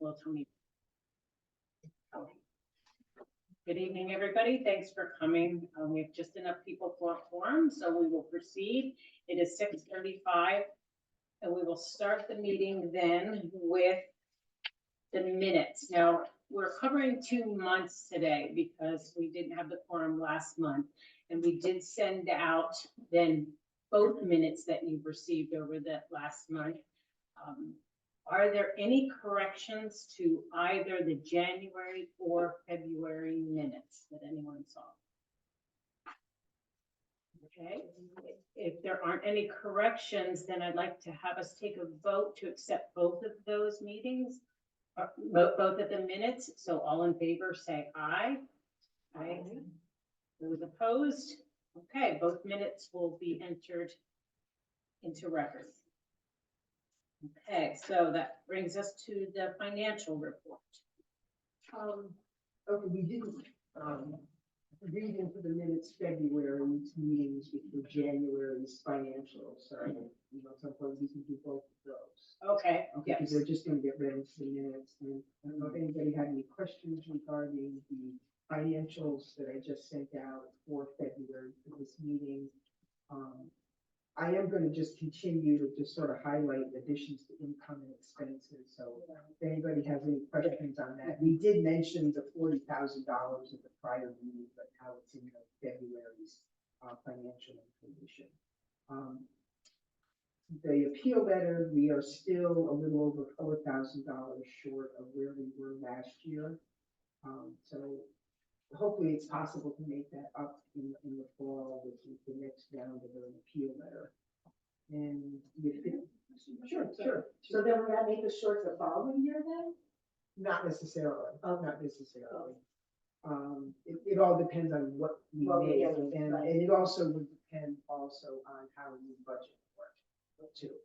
will tell me. Good evening, everybody. Thanks for coming. We have just enough people for a forum, so we will proceed. It is 6:35, and we will start the meeting then with the minutes. Now, we're covering 2 months today because we didn't have the quorum last month, and we did send out then both minutes that you've received over that last month. Are there any corrections to either the January or February minutes that anyone saw? Okay, if there aren't any corrections, then I'd like to have us take a vote to accept both of those meetings, or both of the minutes. So all in favor, say aye. Aye. Those opposed? Okay, both minutes will be entered into record. Okay, so that brings us to the financial report. Okay, we didn't, read into the minutes February's meetings, which were January's financials, so, sometimes we can do both of those. Okay, Okay, because they're just gonna get read into the minutes, and I don't know if anybody had any questions regarding the financials that I just sent out for February for this meeting. I am going to just continue to just sort of highlight additions to income and expenses. So if anybody has any questions on that, we did mention the $40,000 at the prior meeting, but now it's in the February's financial information. The appeal letter, we are still a little over $4,000 short of where we were last year. So hopefully it's possible to make that up in the fall, which is the next round of an appeal letter. And sure. So then will that make us short the following year then? Not necessarily. Oh. Not necessarily. It all depends on what we make, yeah, and right. it also would depend also on how you budget for it too.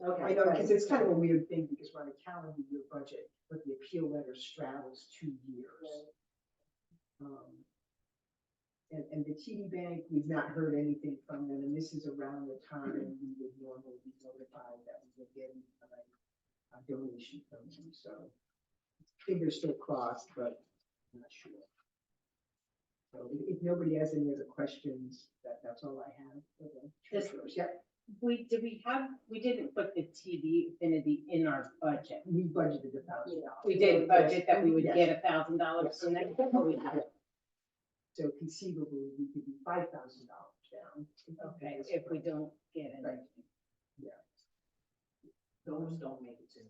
Okay, I know, right. because it's kind of a weird thing because we're on a calendar year budget, but the appeal letter straddles 2 years. And the TD Bank, we've not heard anything from them, and this is around the time we would normally be notified that we would get a donation from them. So fingers still crossed, but I'm not sure. So if nobody has any other questions, that's all I have for the treasurers. Yep. we didn't put the TV affinity in our budget. We budgeted $1,000. We did budget that we would Yes. get $1,000 from that. So conceivably, we could be $5,000 down. Okay, if we don't get it. Right. Yeah. Those don't make it to,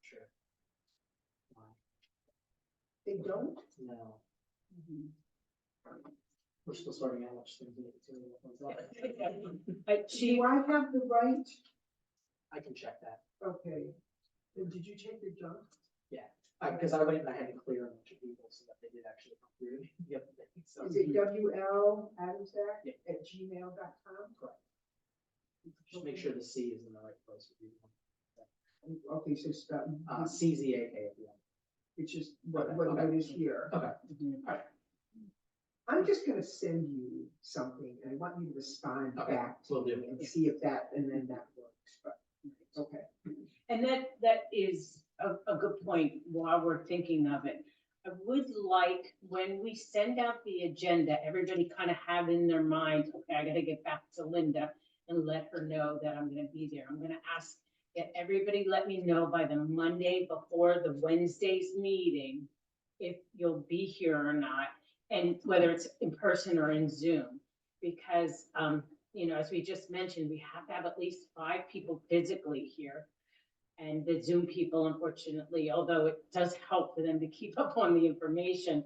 sure. They don't? No, Mhm. we're still sorting out which things make it to. Do I have the right? I can check that, Okay. And did you check your junk? because I went and I had to clear a bunch of people so that they did actually come through. Yep. So Is it WLAdamsack Yeah. at gmail.com? Correct. Just make sure the C is in the right place. Okay, so stop, CZAK at the end. which is what Okay. it is here. Okay. Mhm. I'm just gonna send you something and I want you to respond Okay, back to will do. me and see if that, and then that works, but, okay. And that is a good point while we're thinking of it. I would like, when we send out the agenda, everybody kind of have in their mind, okay, I gotta get back to Linda and let her know that I'm gonna be there. I'm gonna ask that everybody let me know by the Monday before the Wednesday's meeting if you'll be here or not, and whether it's in person or in Zoom. Because, as we just mentioned, we have to have at least 5 people physically here. And the Zoom people, unfortunately, although it does help for them to keep up on the information,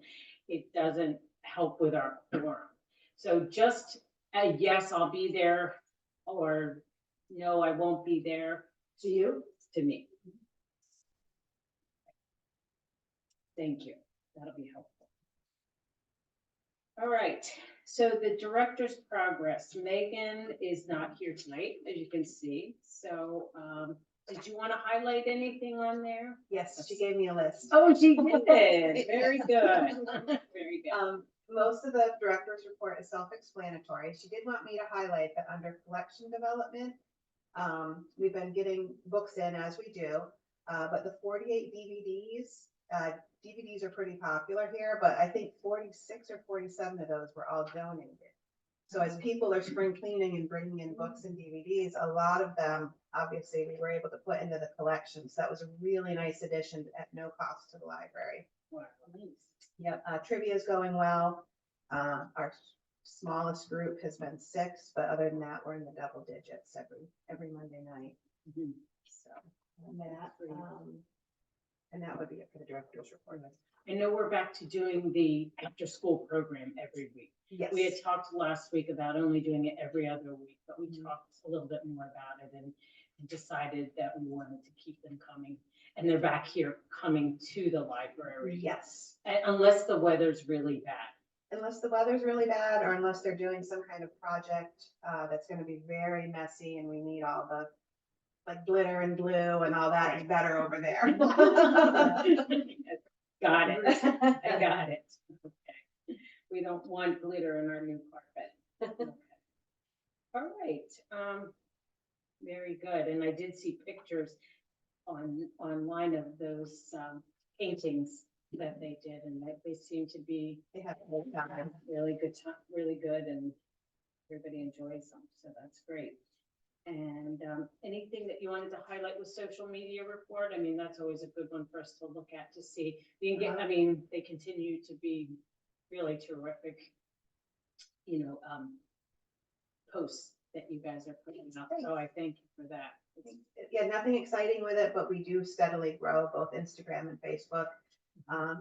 it doesn't help with our quorum. So just a yes, I'll be there, or no, I won't be there, To you? to me. Thank you. That'll be helpful. All right, so the director's progress. Megan is not here tonight, as you can see. So did you want to highlight anything on there? Yes, she gave me a list. Oh, she did. Very good. Very good. Most of the director's report is self-explanatory. She did want me to highlight that under collection development, we've been getting books in as we do. But the 48 DVDs are pretty popular here, but I think 46 or 47 of those were all donated. So as people are spring cleaning and bringing in books and DVDs, a lot of them, obviously, we were able to put into the collection. So that was a really nice addition at no cost to the library. Wow, nice. Yep, trivia is going well. Our smallest group has been 6, but other than that, we're in the double digits every Monday night. Mhm. So, and that would be it for the director's report. I know we're back to doing the after-school program every week. Yes. We had talked last week about only doing it every other week, but we Mhm. talked a little bit more about it and decided that we wanted to keep them coming. And they're back here coming to the library, Yes. unless the weather's really bad. Unless the weather's really bad or unless they're doing some kind of project that's going to be very messy and we need all the like glitter and glue and all that is better over there. Got it. I got it. Okay. We don't want glitter in our new carpet. Okay. All right. Very good. And I did see pictures online of those paintings that they did, and they seem to be They have a whole time. really good time, really good, and everybody enjoys them. So that's great. And anything that you wanted to highlight with social media report? I mean, that's always a good one for us to look at to see. The I mean, they continue to be really terrific, posts that you guys are putting up. So I thank you for that. Yeah, nothing exciting with it, but we do steadily grow both Instagram and Facebook.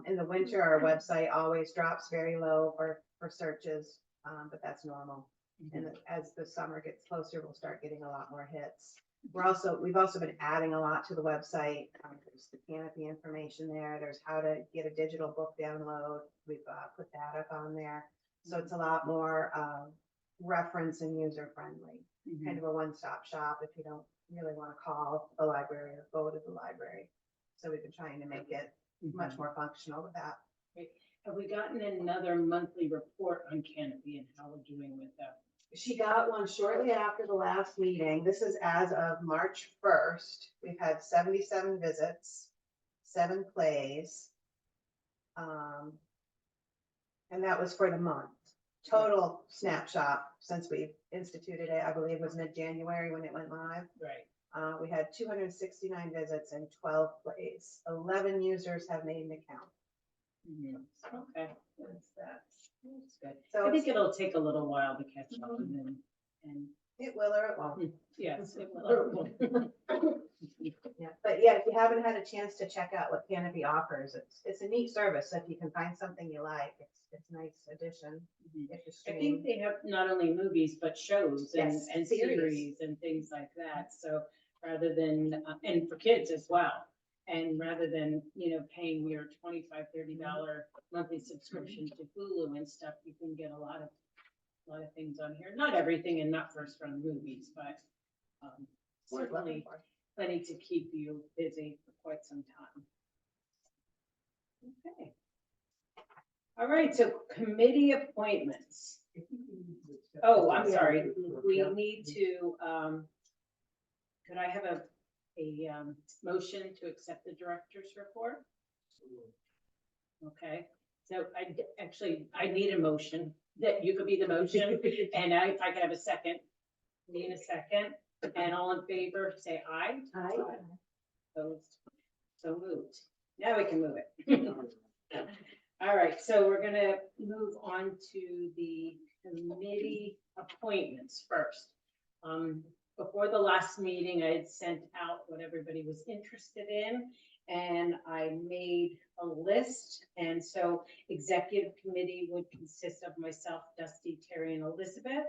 In the winter, our website always drops very low for searches, but that's normal. And as the summer gets closer, we'll start getting a lot more hits. We've also been adding a lot to the website. There's the Canopy information there. There's how to get a digital book download. We've put that up on there. So it's a lot more reference and user friendly, kind of a one-stop shop if you don't really want to call the library or go to the library. So we've been trying to make it much more functional with that. Have we gotten another monthly report on Canopy and how we're doing with that? She got one shortly after the last meeting. This is as of March 1st. We've had 77 visits, 7 plays. And that was for the month. Total snapshot since we instituted it, I believe was mid-January when it went live. Right. We had 269 visits and 12 plays. 11 users have made an account. Okay, that's good. So I think it'll take a little while to catch up and it will or it won't. yes, it will. Yeah, but yeah, if you haven't had a chance to check out what Canopy offers, it's a neat service. So if you can find something you like, it's a nice addition. If you I stream. think they have not only movies, but shows and, Yes, and series. series and things like that. So rather than, and for kids as well. And rather than, paying your $25, $30 monthly subscription to Hulu and stuff, you can get a lot of things on here. Not everything and not first run movies, but certainly plenty to keep you busy for quite some time. Okay. All right, so committee appointments. Oh, I'm sorry. We need to, could I have a motion to accept the director's report? Okay, so I need a motion that you could be the motion, and if I could have a second, need a second, and all in favor, say aye. Aye. Opposed, so moved. Now we can move it. All right, so we're gonna move on to the committee appointments first. Before the last meeting, I had sent out what everybody was interested in, and I made a list. And so executive committee would consist of myself, Dusty, Terry, and Elizabeth.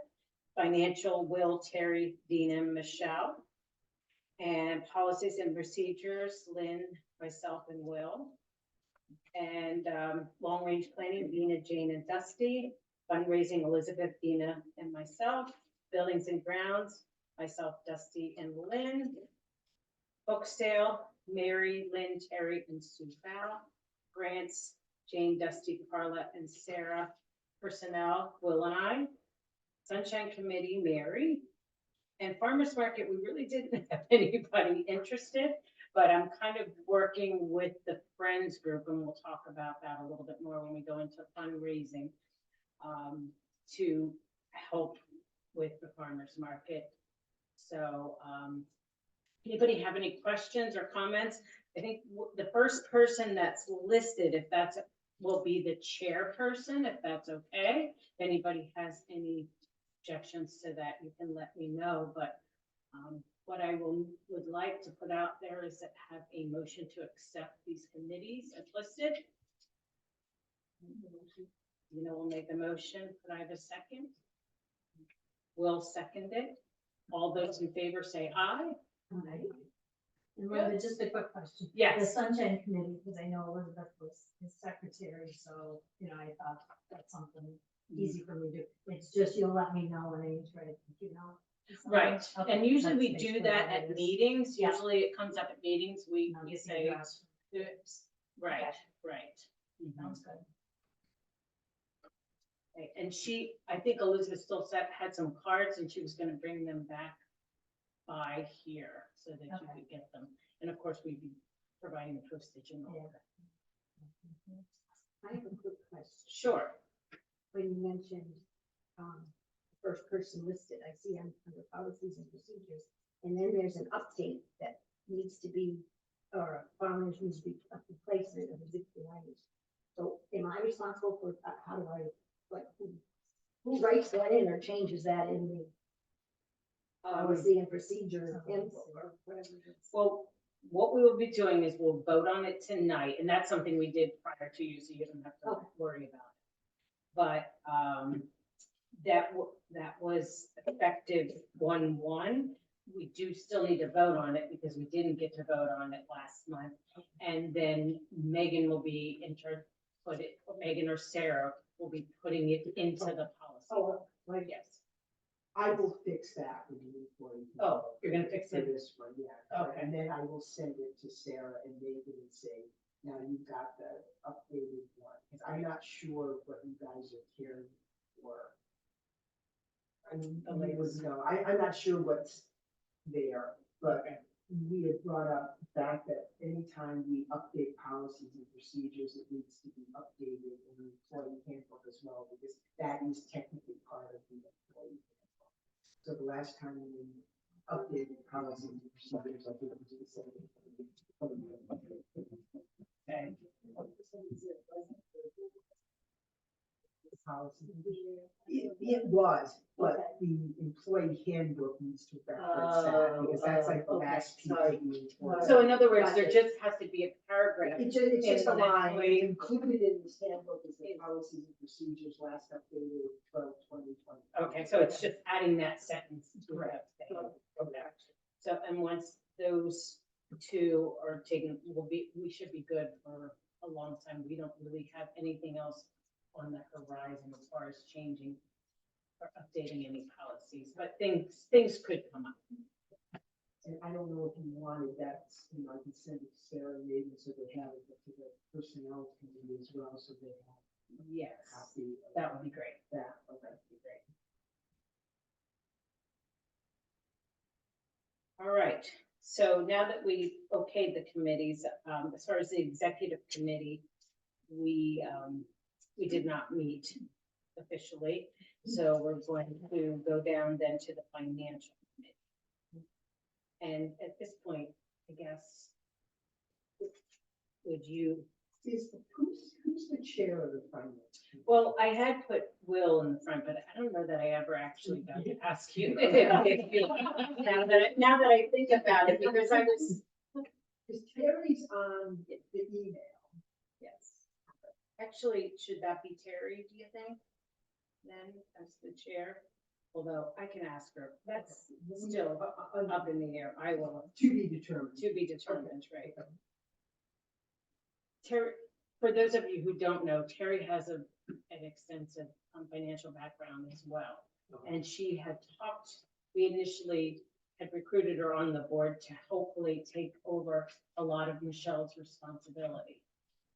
Financial, Will, Terry, Dina, and Michelle. And policies and procedures, Lynn, myself, and Will. And long-range planning, Dina, Jane, and Dusty. Fundraising, Elizabeth, Dina, and myself. Buildings and grounds, myself, Dusty, and Lynn. Book sale, Mary, Lynn, Terry, and Sue Val. Grants, Jane, Dusty, Carla, and Sarah. Personnel, Will and I. Sunshine Committee, Mary. And Farmers Market, we really didn't have anybody interested, But I'm kind of working with the Friends group, and we'll talk about that a little bit more when we go into fundraising, to help with the farmer's market. So, anybody have any questions or comments? I think the first person that's listed, if that's, will be the chairperson, if that's okay. If anybody has any objections to that, you can let me know, but what I would like to put out there is that have a motion to accept these committees as listed. You know, we'll make a motion. Could I have a second? Will second it. All those in favor say aye. Right. And Linda, just a quick question. The Yes. Sunshine Committee, because I know Elizabeth was his secretary, so, you know, I thought that's something easy for me to do. It's just you'll let me know when I need to, you know. Right, Okay, and usually we that's do basically that what it at is. meetings, Yeah. usually it comes up at meetings, we No, it's say, addressed. right, Okay. right. Mhm. Sounds good. Okay, and she, I think Elizabeth still had some cards and she was gonna bring them back by here so that you Okay. could get them. And of course, we'd be providing the postage and all of that. I have a quick question. Sure, When you mentioned, the first person listed, I see under policies and procedures, and then there's an update that needs to be, or farmers needs to be a replacement of existing language. So am I responsible for, how do I, like, who writes that in or changes that in the policy and procedure info or whatever it is? well, what we will be doing is we'll vote on it tonight, and that's something we did prior to you, so you don't have to Okay. worry about it. But, that was effective 1/1. We do still need to vote on it because we didn't get to vote on it last month. And then Megan will be Megan or Sarah will be putting it into the policy. Oh, right. Yes. I will fix that with the employee. Oh, you're gonna fix For it? this one, yeah. Okay. And then I will send it to Sarah and Megan and say, now you've got the updated one. Because I'm not sure what you guys are caring for. I mean, The you would latest. know, I'm not sure what's there, but Okay. we had brought up the fact that anytime we update policies and procedures, it needs to be updated in the employee handbook as well, because that is technically part of the employee handbook. So the last time we updated policies and procedures, I think it was the same. Okay. Policy. It was, but the employee handbook needs to reference that, because that's like the okay, last piece sorry. of the employee. So in other words, there Gotcha. just has to be a paragraph. It's just a in the line, employee- included in this handbook is the policies and procedures last updated 12/20/20. Okay, so it's just adding that sentence to that thing. Correct. Okay. So, and once those two are taken, we should be good for a long time. We don't really have anything else on the horizon as far as changing or updating any policies, but things could come up. And I don't know if you wanted that, I can send it to Sarah and Megan so they have it, but to the personnel committee as well, so they have a Yes, copy of that would be great. that. Okay. That would be great. All right, so now that we okayed the committees, as far as the executive committee, we did not meet officially, so we're going to go down then to the financial committee. And at this point, I guess, would you, Who's the chair of the finance committee? well, I had put Will in the front, but I don't know that I ever actually got to ask you. Now that I think about it, because I was, Because Terry's on the email. yes. Actually, should that be Terry, do you think? Then, as the chair? Although I can ask her, that's still up in the air. I will, To be determined. to be determined, right? Terry, for those of you who don't know, Terry has an extensive financial background as well. And she had we initially had recruited her on the board to hopefully take over a lot of Michelle's responsibility.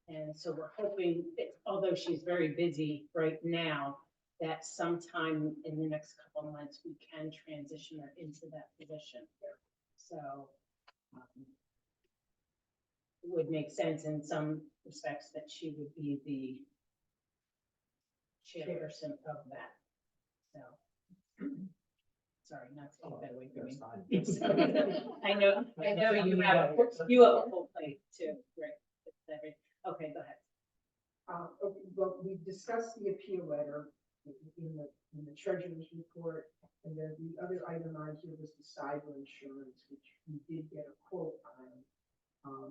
And so we're hoping, although she's very busy right now, that sometime in the next couple of months, we can transition her into that position. So would make sense in some respects that she would be the chairperson of that, so. Sorry, not to take that away from That's me. fine. I know you have a full plate too, right? Okay, go ahead. Okay, well, we discussed the appeal letter in the treasurer's report, and then the other item on here was the cyber insurance, which we did get a quote on.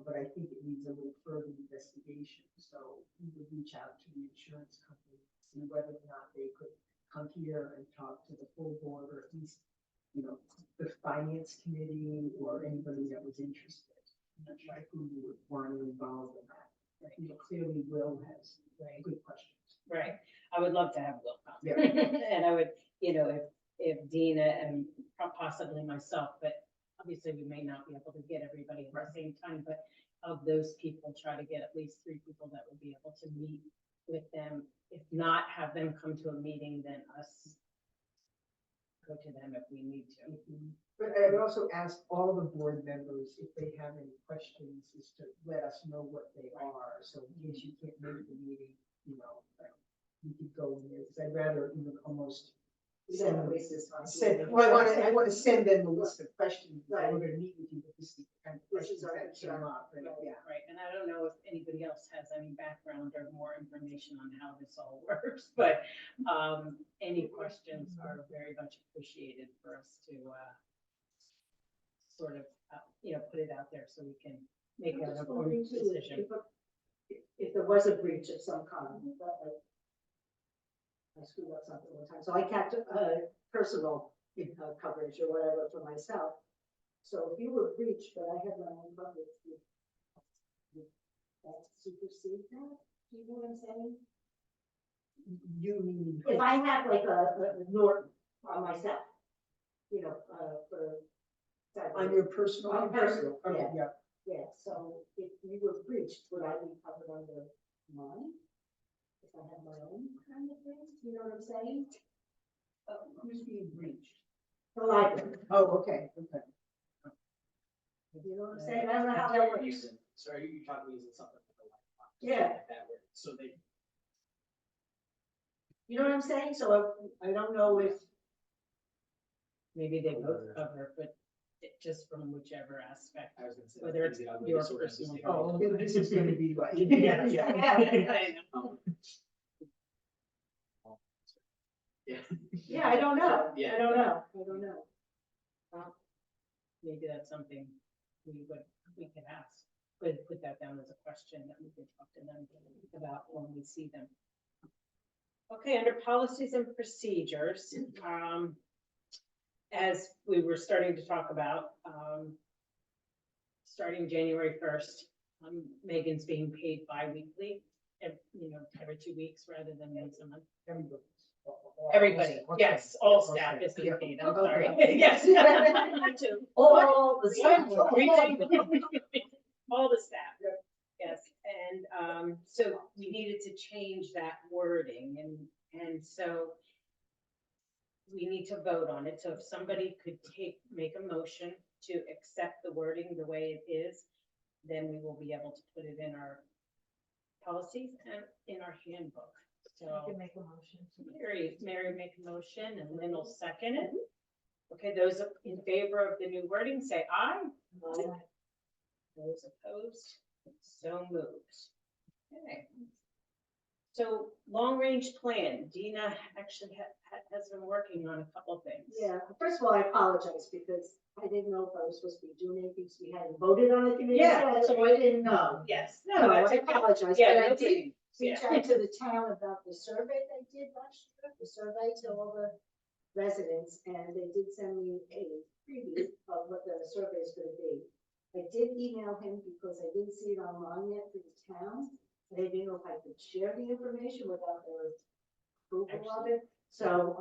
But I think it needs a little further investigation, so we would reach out to the insurance company, see whether or not they could come here and talk to the full board, or at least, the finance committee or anybody that was interested. I'm not sure who you would want to involve in that. Clearly Will has good questions. Right, I would love to have Will come. Yeah. And I would, if Dina and possibly myself, but obviously we may not be able to get everybody at the same time, but of those people, try to get at least 3 people that would be able to meet with them. If not, have them come to a meeting, then us go to them if we need to. But I would also ask all the board members if they have any questions, is to let us know what they are. So in case you can't make the meeting, you could go in there, because I'd rather even almost send them. Well, I want to send them a list of questions. We're going to meet with you, but this is the kind of questions that came up. And, yeah. Right, and I don't know if anybody else has any background or more information on how this all works, but any questions are very much appreciated for us to sort of, put it out there so we can make an informed decision. If there was a breach of some kind, I screwed up something one time, so I kept personal coverage or whatever for myself. So if you were breached, but I had my own coverage, that supersede that? Do you know what I'm saying? You mean. If I had like a Norton on myself, for. On your personal. On personal, Okay, yeah. Yeah, so if you were breached, would I be covered under mine? If I had my own kind of thing, you know what I'm saying? Who's being breached? The library, Oh, okay, okay. you know what I'm saying? I don't know how that works. So are you talking using something like a laptop? Yeah. That way, so they. You know what I'm saying? So I don't know if, Maybe they both cover, but just from whichever aspect, I was gonna say. whether it's your personal. Oh, this is going to be like. Yeah. Yeah. yeah, I don't know. Yeah. I don't know. Maybe that's something we could ask, put that down as a question that we could talk to them about when we see them. Okay, under policies and procedures, as we were starting to talk about, starting January 1st, Megan's being paid bi-weekly, every 2 weeks rather than once a month. Everybody, yes, all staff is being paid, I'm sorry. Yes. All the staff. All the staff, yes, and so we needed to change that wording, and so we need to vote on it. So if somebody could make a motion to accept the wording the way it is, then we will be able to put it in our policies and in our handbook. So You can make a motion. Mary make a motion and Lynn will second it. Okay, those in favor of the new wording, say aye. Those opposed, so moved. Okay. So long-range plan, Dina actually has been working on a couple of things. Yeah, first of all, I apologize because I didn't know if I was supposed to be doing anything, because we hadn't voted on the committee. Yeah, yet, so I didn't know. Yes, No, no, I that's okay. apologize, Yeah, but I no did biggie. reach Yeah. out to the town about the survey they did last year, the survey to all the residents, and they did send me a preview of what the survey is gonna be. I did email him because I didn't see it online yet for the town, and I didn't know if I could share the information without their approval of it. So,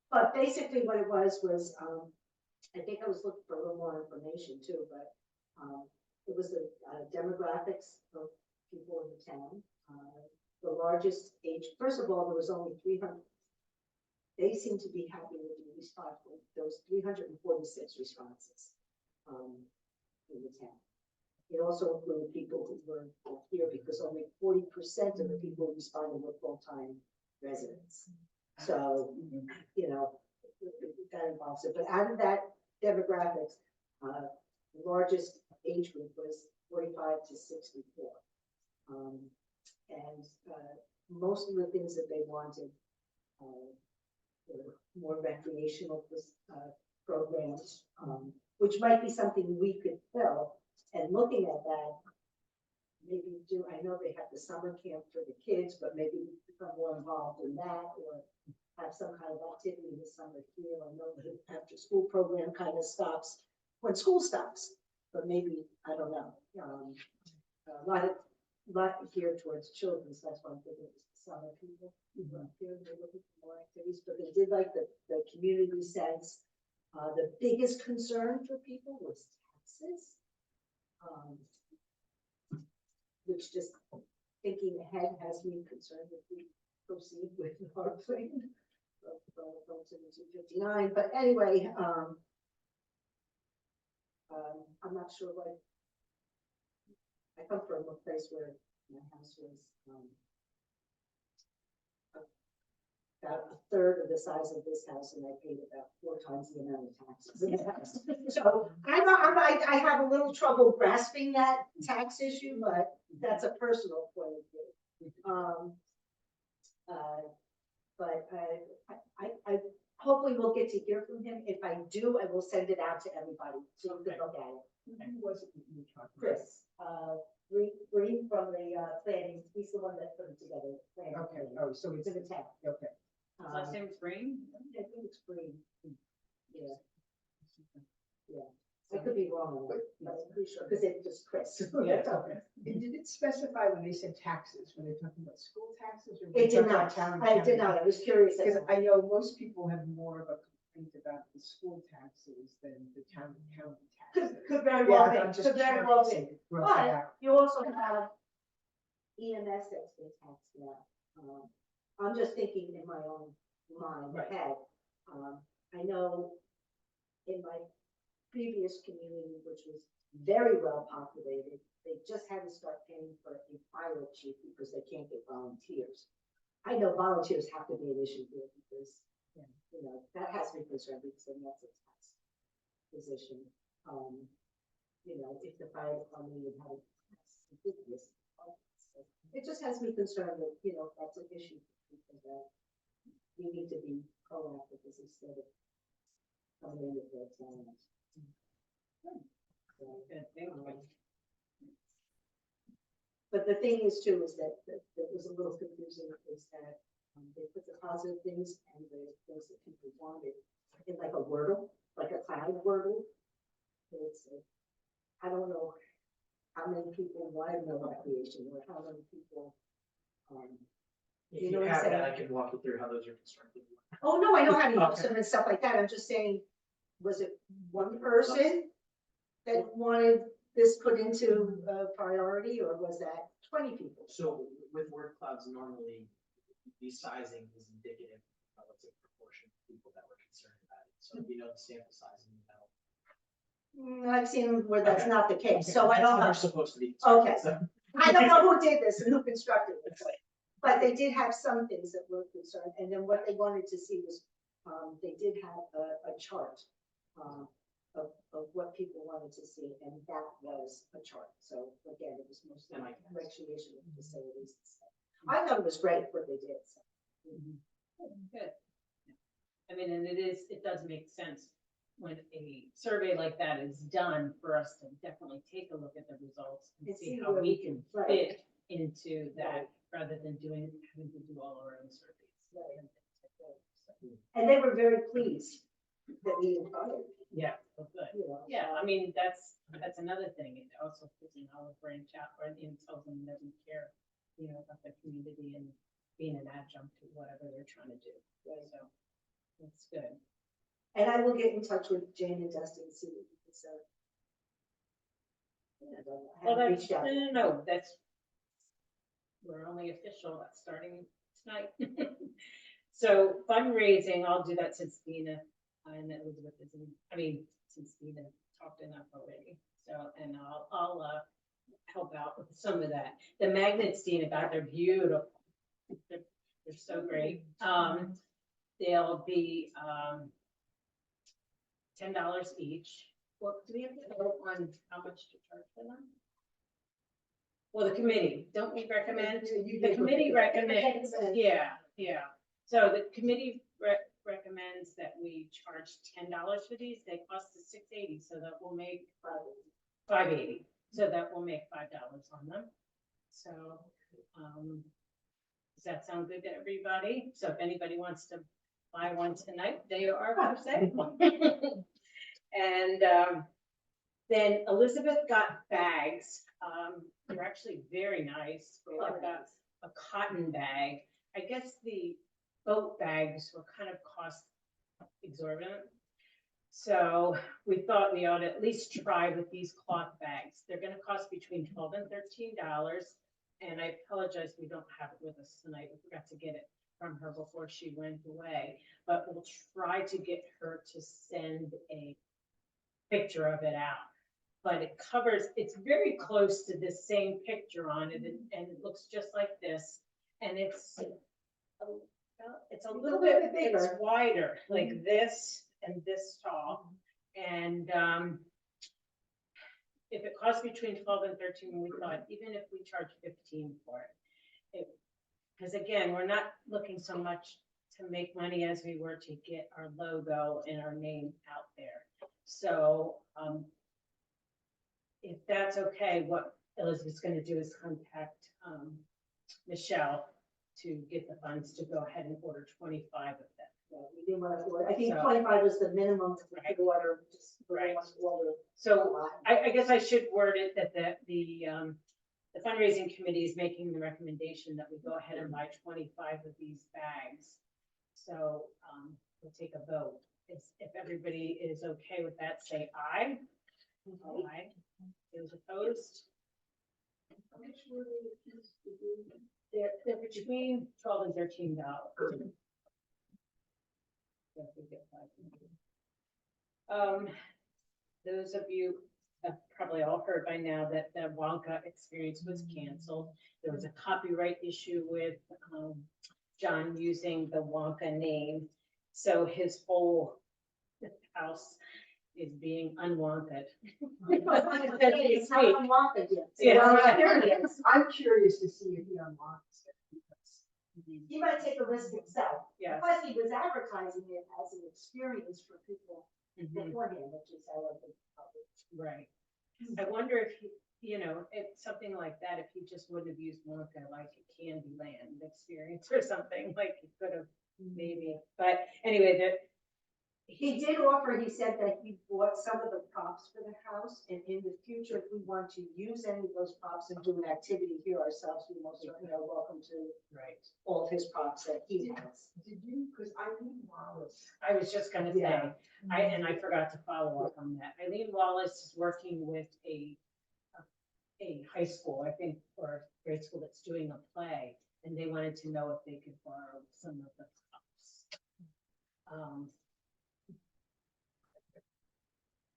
but basically what it was, I think I was looking for a little more information too, but, it was the demographics of people in the town. The largest age, first of all, there was only 300. They seem to be happy with the response, those 346 responses, in the town. It also included people who were here because only 40% of the people responded were full-time residents. So, you know, that involves it. But out of that demographics, the largest age group was 45 to 64. And most of the things that they wanted were more recreational programs, which might be something we could fill. And looking at that, maybe I know they have the summer camp for the kids, but maybe become more involved in that, or have some kind of activity this summer here. I know the after school program kind of stops when school stops, but maybe, I don't know. A lot geared towards children, so that's why I'm thinking it's the summer people who are here, they're looking for more activities, but they did like the community sense. The biggest concern for people was taxes. Which just thinking ahead has me concerned if we proceed with our plan of Bolton 259. But anyway, I'm not sure what. I come from a place where my house was about a third of the size of this house, and I paid about 4 times the amount of taxes in the house. So I have a little trouble grasping that tax issue, but that's a personal point of view. But I hopefully we'll get to hear from him. If I do, I will send it out to everybody so you can look at it. Who was it that you were talking about? Chris, Green from the planning, he's the one that put it together. Planning. Okay, oh, so It's it's, in the town. okay. Last name is Green? I think it's Green. Yeah. Yeah. I could be wrong on that, but I'm pretty sure, because it's just Chris. Yeah, okay. And did it specify when they said taxes, were they talking about school taxes? Or were It they did talking not. about town? I did not. I was curious. Because I know most people have more of a complaint about the school taxes than the town and county taxes. Could very well Yeah, be. I'm just Could very well curious be. if it broke it But out. you also have EMS that's been taxed now. I'm just thinking in my own mind Right. head. I know in my previous community, which was very well populated, they just had to start paying for a fire chief because they can't get volunteers. I know volunteers have to be an issue here because, you know, that has me concerned because then that's a tax position. You know, if the fire department would have this, it just has me concerned that, you know, that's an issue for people that we need to be proactive with instead of coming in with red flags. Good, thank you. But the thing is too, is that was a little confusing is that they put the positive things and the things that people wanted in like a wordle, like a cloud wordle. It's, I don't know how many people wanted no recreation or how many people, If You know you what I'm have that, saying? I can walk you through how those are constructed. oh no, I know how to use Okay. them and stuff like that. I'm just saying, was it one person that wanted this put into a priority or was that 20 people? So with word clouds, normally the sizing is indicative of relative proportion of people that were concerned about it. So if you know the sample size, you know. I've seen where that's Okay. not the case, Okay, so I that's don't how know. they're supposed to be. Okay. So- I don't know who did this and who constructed it, but they did have some things that were concerned, and then what they wanted to see was, they did have a chart, of what people wanted to see, and that was a chart, so again, it was mostly And I guess. recreational facilities and stuff. I thought it was great what they did, so. Good. I mean, and it does make sense when a survey like that is done for us to definitely take a look at the results and And see see how where we we can can- right. fit into that rather than having to do all our own surveys. Right. and things like that. So, And they were very pleased that we invited, yeah, well, good. you know. Yeah, I mean, that's another thing. It also puts an olive branch out or it tells them that we care, you know, about the community and being an adjunct to whatever they're trying to do. So that's good. And I will get in touch with Jane and Dustin and see what we can say. I Well, haven't that's, reached out. no, we're only official, that's starting tonight. So fundraising, I'll do that since Dina and Elizabeth isn't, since Dina talked enough already. So, and I'll help out with some of that. The magnets, Dina got, they're beautiful. They're so great. They'll be, $10 each. Well, do we have to vote on how much to charge for them? Well, the committee, don't we recommend? The committee recommends, yeah. So the committee recommends that we charge $10 for these. They cost us $6.80, so that will make $5.80. So that will make $5 on them. So, does that sound good to everybody? So if anybody wants to buy one tonight, they are for sale. And then Elizabeth got bags. They're actually very nice. They're like a cotton bag. I guess the boat bags were kind of cost exorbitant. So we thought we ought to at least try with these cloth bags. They're going to cost between $12 and $13. And I apologize, we don't have it with us tonight. We forgot to get it from her before she went away. But we'll try to get her to send a picture of it out. But it covers, it's very close to this same picture on it, and it looks just like this. And it's a little bit bigger, it's wider, like this and this tall. And if it costs between 12 and 13, we thought even if we charge 15 for it, because again, we're not looking so much to make money as we were to get our logo and our name out there. So if that's okay, what Elizabeth's going to do is contact Michelle to get the funds to go ahead and order 25 of them. Yeah, we didn't want to order. I think So- 25 was the minimum we Right. could order, just Right. order. So I guess I should word it that the fundraising committee is making the recommendation that we go ahead and buy 25 of these bags. So we'll take a vote. If everybody is okay with that, say aye. Aye. Those opposed? They're between $12 and $13. Those of you have probably all heard by now that the Wonka experience was canceled. There was a copyright issue with John using the Wonka name. So his whole house is being unwanted. It's how you want it, yes. Yeah. Well, I'm curious. I'm curious to see if he unlocks it, because He might take a risk himself. Yeah. Plus, he was advertising it as an experience for people Mhm. beforehand, which is how I think. Right. I wonder if he, if something like that, if he just wouldn't have used Wonka like a Candyland experience or something, like he could have maybe. But anyway, He did offer, he said that he bought some of the props for the house, and in the future, if we want to use any of those props and do an activity here ourselves, we most certainly are welcome to right. all of his props that he has. did you, because Eileen Wallace, I was just gonna say, Yeah. I forgot to follow up on that. Eileen Wallace is working with a high school, I think, or grade school that's doing a play, and they wanted to know if they could borrow some of the props.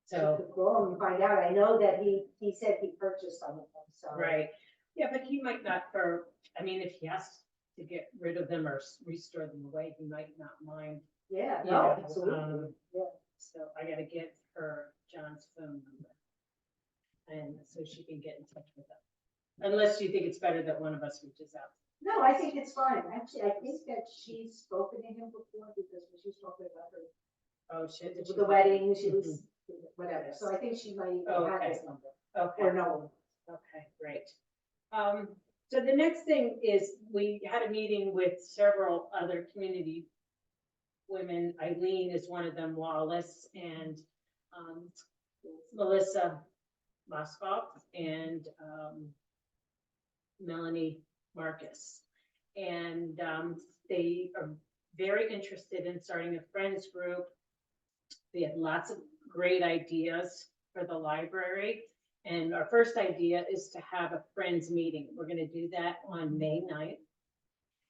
So, Go and find out. I know that he said he purchased some of them, so. right, yeah, but he might not if he has to get rid of them or restore them away, he might not mind. Yeah, you no, know, absolutely. Yeah. So I gotta give her John's phone number. And so she can get in touch with them. Unless you think it's better that one of us reaches out. No, I think it's fine. Actually, I think that she's spoken to him before because when she was talking about her, Oh, shit. did with she- the wedding, she was, whatever. So I think she might even Oh, have okay. his number Okay. or no. Okay, great. So the next thing is we had a meeting with several other community women. Eileen is one of them, Wallace, and Melissa Moskoff and Melanie Marcus. And they are very interested in starting a friends group. We had lots of great ideas for the library. And our first idea is to have a friends meeting. We're going to do that on May 9th.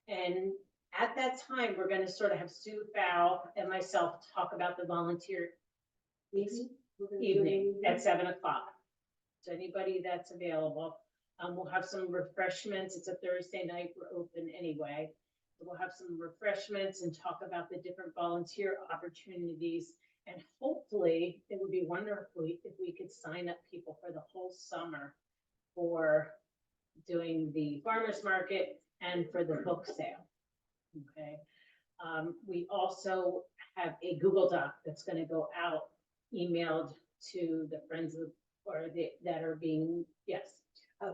And at that time, we're going to sort of have Sue Fowl and myself talk about the volunteer Evening? We're gonna do evening it at 7 o'clock. So anybody that's available, we'll have some refreshments. It's a Thursday night. We're open anyway. We'll have some refreshments and talk about the different volunteer opportunities. And hopefully, it would be wonderful if we could sign up people for the whole summer for doing the farmer's market and for the book sale. Okay. We also have a Google Doc that's going to go out, emailed to the friends of, that are being, yes.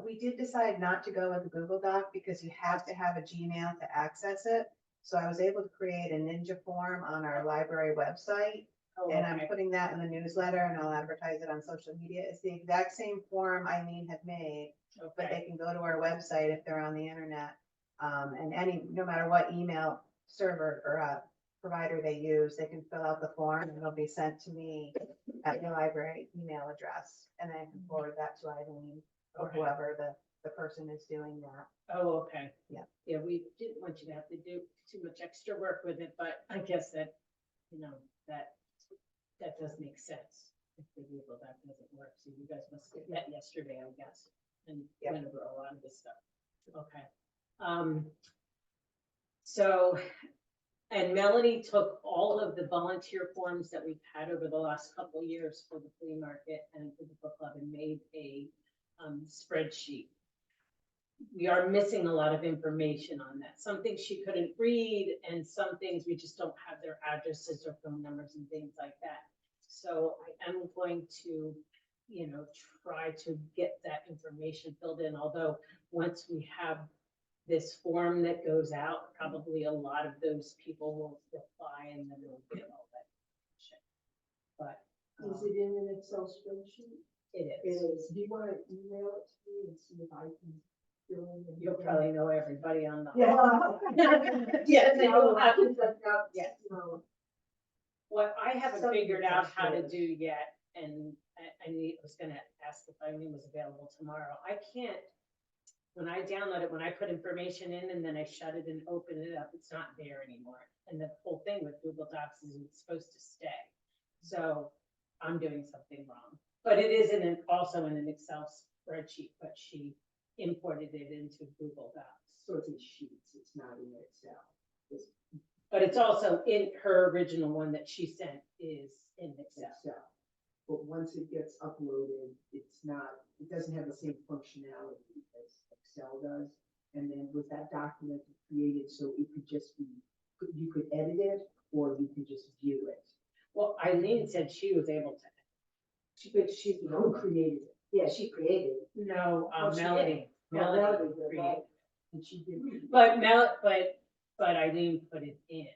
We did decide not to go with the Google Doc because you have to have a Gmail to access it. So I was able to create a Ninja form on our library website. Oh, And I'm okay. putting that in the newsletter and I'll advertise it on social media. It's the exact same form Eileen had made, but Okay. they can go to our website if they're on the internet. And no matter what email server or provider they use, they can fill out the form and it'll be sent to me at your library email address. And then I can forward that to Eileen or Okay. whoever the person is doing that. Oh, okay. Yeah. Yeah, we didn't want you to have to do too much extra work with it, but I guess that, that does make sense. If the Google Doc doesn't work, so you guys must have met yesterday, I guess, and Yep. went over a lot of this stuff. Okay. So, and Melanie took all of the volunteer forms that we've had over the last couple of years for the flea market and for the book club and made a spreadsheet. We are missing a lot of information on that. Some things she couldn't read and some things we just don't have their addresses or phone numbers and things like that. So I am going to, try to get that information filled in, although once we have this form that goes out, probably a lot of those people will reply and then we'll get all that information. But Is it in an Excel spreadsheet? it It is. is. Do you want to email it to me and see if I can fill in? You'll probably know everybody on the. Yeah. Yes, I will have to. Yes. What I haven't Some figured out how to details. do yet, and I was gonna ask if Eileen was available tomorrow. I can't, when I download it, when I put information in and then I shut it and open it up, it's not there anymore. And the whole thing with Google Docs is it's supposed to stay. So I'm doing something wrong. But it is also in an Excel spreadsheet, but she imported it into Google Docs. So it's in sheets, it's not in Excel. But it's also in her original one that she sent is in Excel. Excel. But once it gets uploaded, it doesn't have the same functionality as Excel does. And then with that document created, so it could just be, you could edit it or you could just view it. Well, Eileen said she was able to. She's the one who created it. Yeah, she created it. No, Oh, she Melody. Oh, Melody Melody did, created. right. And she did. But Eileen put it in.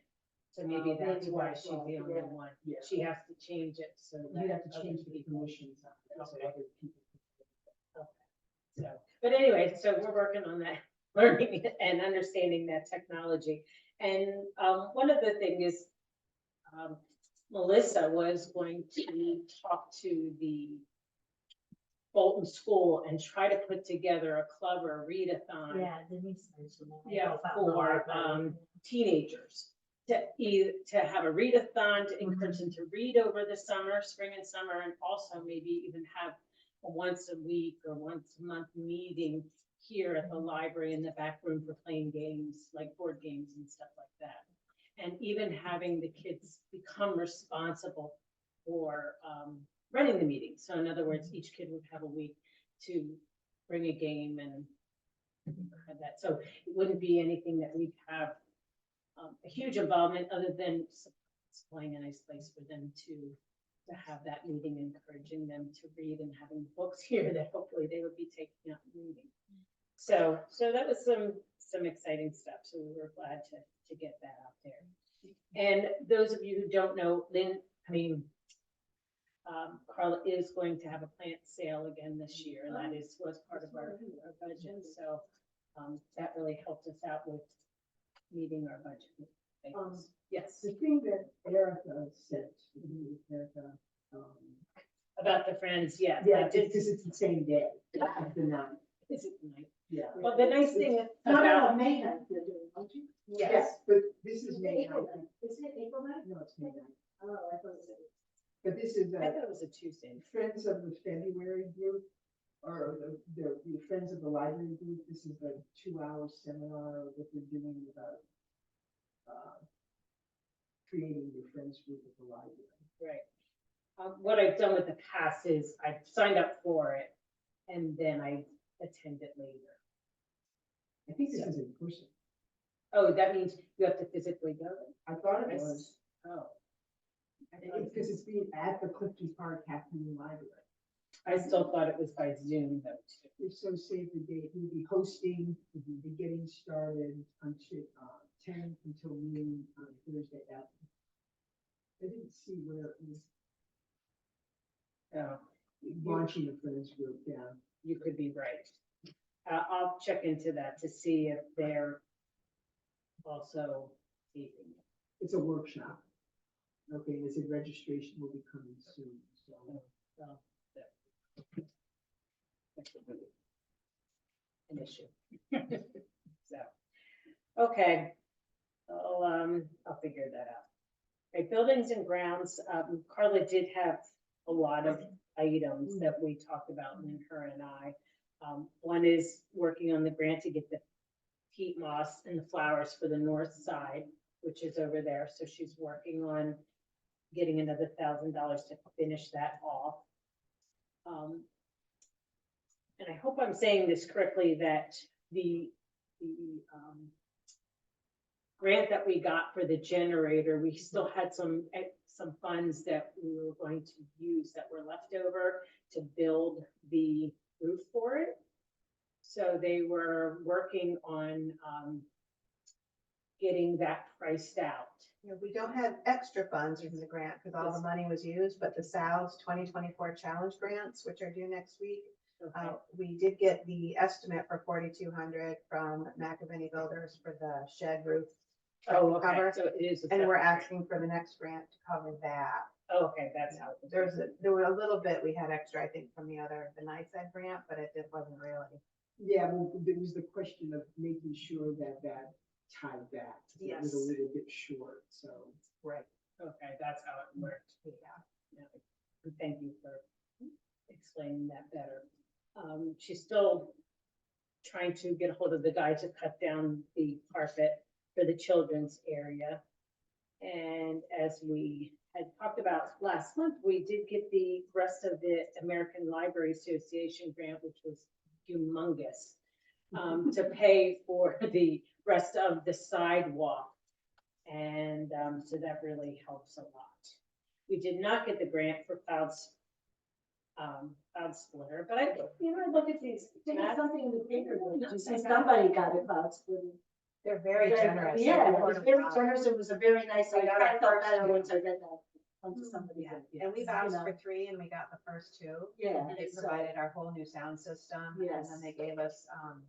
So maybe that's maybe why that's she's why, the only yeah. one. Yeah. She has to change it so that. You have to other change the people- permissions on it, so Okay. other people. So, but anyway, so we're working on that, learning and understanding that technology. And one of the things is, Melissa was going to talk to the Bolton School and try to put together a club or a readathon. Yeah, Denise mentioned that. I Yeah, know about the for library. teenagers to have a readathon to encourage them to read over the summer, spring and summer, and also maybe even have a once a week or once a month meeting here at the library in the back room for playing games, like board games and stuff like that. And even having the kids become responsible for running the meeting. So in other words, each kid would have a week to bring a game and have that. So it wouldn't be anything that we'd have a huge involvement other than supplying a nice place for them to have that meeting, encouraging them to read and having books here that hopefully they would be taking out and reading. So that was some exciting stuff. So we were glad to get that out there. And those of you who don't know, Carla is going to have a plant sale again this year, and that was part of our budget. So that really helped us out with meeting our budget. Yes, The thing that Erica said, Erica, about the friends, yeah. yeah, because it's the same day, the ninth, Is it nice? yeah. Well, the nice thing No, about, May 9th they're doing, aren't you? Yes. But this is May April 9th. 9th. Isn't it April 9th? No, it's May 9th. Oh, I thought it was. But this is I thought it was a Tuesday. Friends of the February group. or the Friends of the Library group, this is a 2-hour seminar that they're doing about creating your friends group at the library. Right. What I've done with the past is I've signed up for it and then I attend it later. I think this is in person. Oh, that means you have to physically go? I thought it was, Oh, because it's being at the Clifton Park Halfmoon Library. I still thought it was by Zoom though, too. If so, save the date, we'll be hosting, we'll be getting started until 10 until noon on Thursday afternoon. I didn't see where it was Oh, launching a friends group, yeah. you could be right. I'll check into that to see if they're also taping it. It's a workshop. Okay, they said registration will be coming soon, so. Well, that could be an issue. So, okay, I'll figure that out. Okay, buildings and grounds, Carla did have a lot of items that we talked about, and her and I. One is working on the grant to get the peat moss and the flowers for the north side, which is over there, so she's working on getting another $1,000 to finish that off. And I hope I'm saying this correctly, that the grant that we got for the generator, we still had some funds that we were going to use that were left over to build the roof for it. So they were working on getting that priced out. You know, we don't have extra funds from the grant because all the money was used, but the SAL's 2024 challenge grants, which are due next week, Okay. we did get the estimate for 4,200 from McAvinney Builders for the shed roof. Oh, okay, cover, so it is. a And we're separate grant. asking for the next grant to cover that. Oh, okay, that's how. it was. There were a little bit we had extra, I think, from the NICEAD grant, but it wasn't really. Yeah, well, there was the question of making sure that tied back. It was a Yes. little bit short, so. Right. Okay, that's how it worked. Yeah. Thank you for explaining that better. She's still trying to get a hold of the guy to cut down the carpet for the children's area. And as we had talked about last month, we did get the rest of the American Library Association grant, which was humongous, to pay for the rest of the sidewalk. And so that really helps a lot. We did not get the grant for cloud splitter, but I look at these. There was maps. something in the paper, that you said somebody got it, about splitting. They're very generous. Yeah, They're it was very generous, it was a very nice, I got our felt first better two. once I read that. Onto somebody. Yeah, and we've asked for 3 and we got the first 2. Yeah. And they so- provided our whole new sound system. And Yes. then they gave us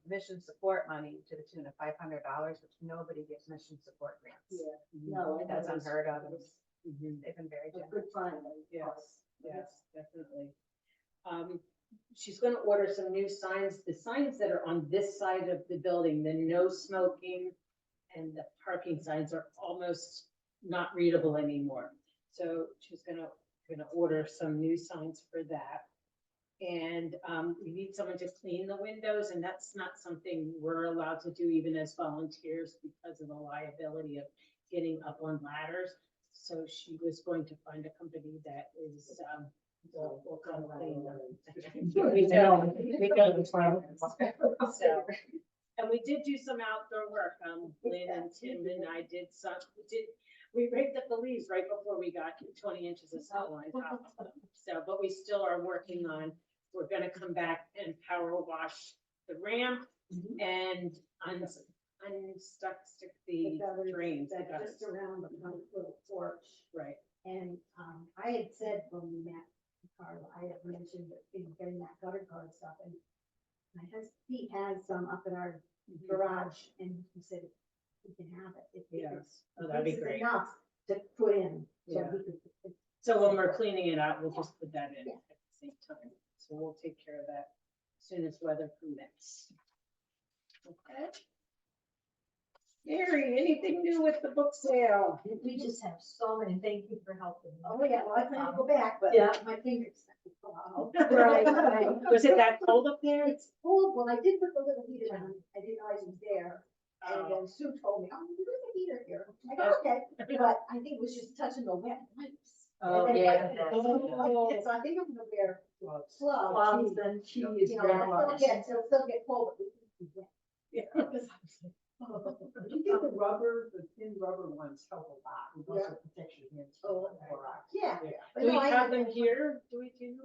mission support money to the tune of $500, which nobody gets mission support grants. Yeah, no, I That's thought it was- unheard of. it was They've been very a generous. good find. Yes, yes, definitely. She's gonna order some new signs, the signs that are on this side of the building, the no smoking and the parking signs are almost not readable anymore. So she's gonna order some new signs for that. And we need someone to clean the windows, and that's not something we're allowed to do even as volunteers because of the liability of getting up on ladders. So she was going to find a company that is, will come clean them. We know. So, and we did do some outdoor work, Lynn and Tim and I did we raked up the leaves right before we got 20 inches of snow on top of them. So, but we still are working on, we're gonna come back and power wash the ramp and stick the drains. That just around the front little porch. Right. And I had said when we met, Carla, I had mentioned that, getting that gutter guard stuff, and he has some up in our garage, and he said we can have it. If Yes, oh, that'd be it's great. enough to put in, so Yeah. we could. So when we're cleaning it out, we'll just put that in Yeah. at the same time. So we'll take care of that as soon as weather permits. Okay. Mary, anything new with the book sale? We just have so many, thank you for helping. me. Oh, yeah, well, I plan to go back, but Yeah. my fingers. Wow. Right, right. Was it that cold up there? It's cold, well, I did put the little heater on, I didn't realize it was there, and then Sue told me, oh, there's a heater here. I go, okay, but I think it was just touching the wet pipes. Oh, And then yeah. So I think I'm gonna wear gloves. Gloves and You know, cheese. it'll still get cold, but we can be wet. Yeah. Because I was like, oh. I think the rubber, the thin rubber ones help a lot. It also protects your hands. Oh, from borax. Yeah. But Do we no, I- have them here? Do we do?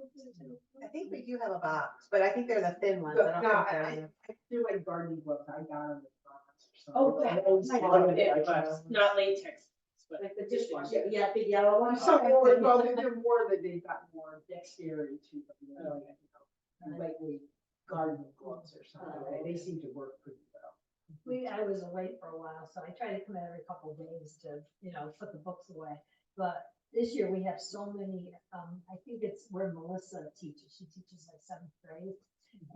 I think we do have a box, but I think they're the thin ones. I don't No, think they're I in- feel like gardening gloves, I got them at box or Oh, something. yeah. Those Like ones, Yeah, I but got. not latex. But Like the dishwasher, yeah, big yellow one. Well, they're more that they've got more dexterity to them, you know, lightweight gardening gloves or something. They seem to work pretty well. I was away for a while, so I try to come in every couple of days to, put the books away. But this year we have so many, I think it's where Melissa teaches. She teaches like 7th grade.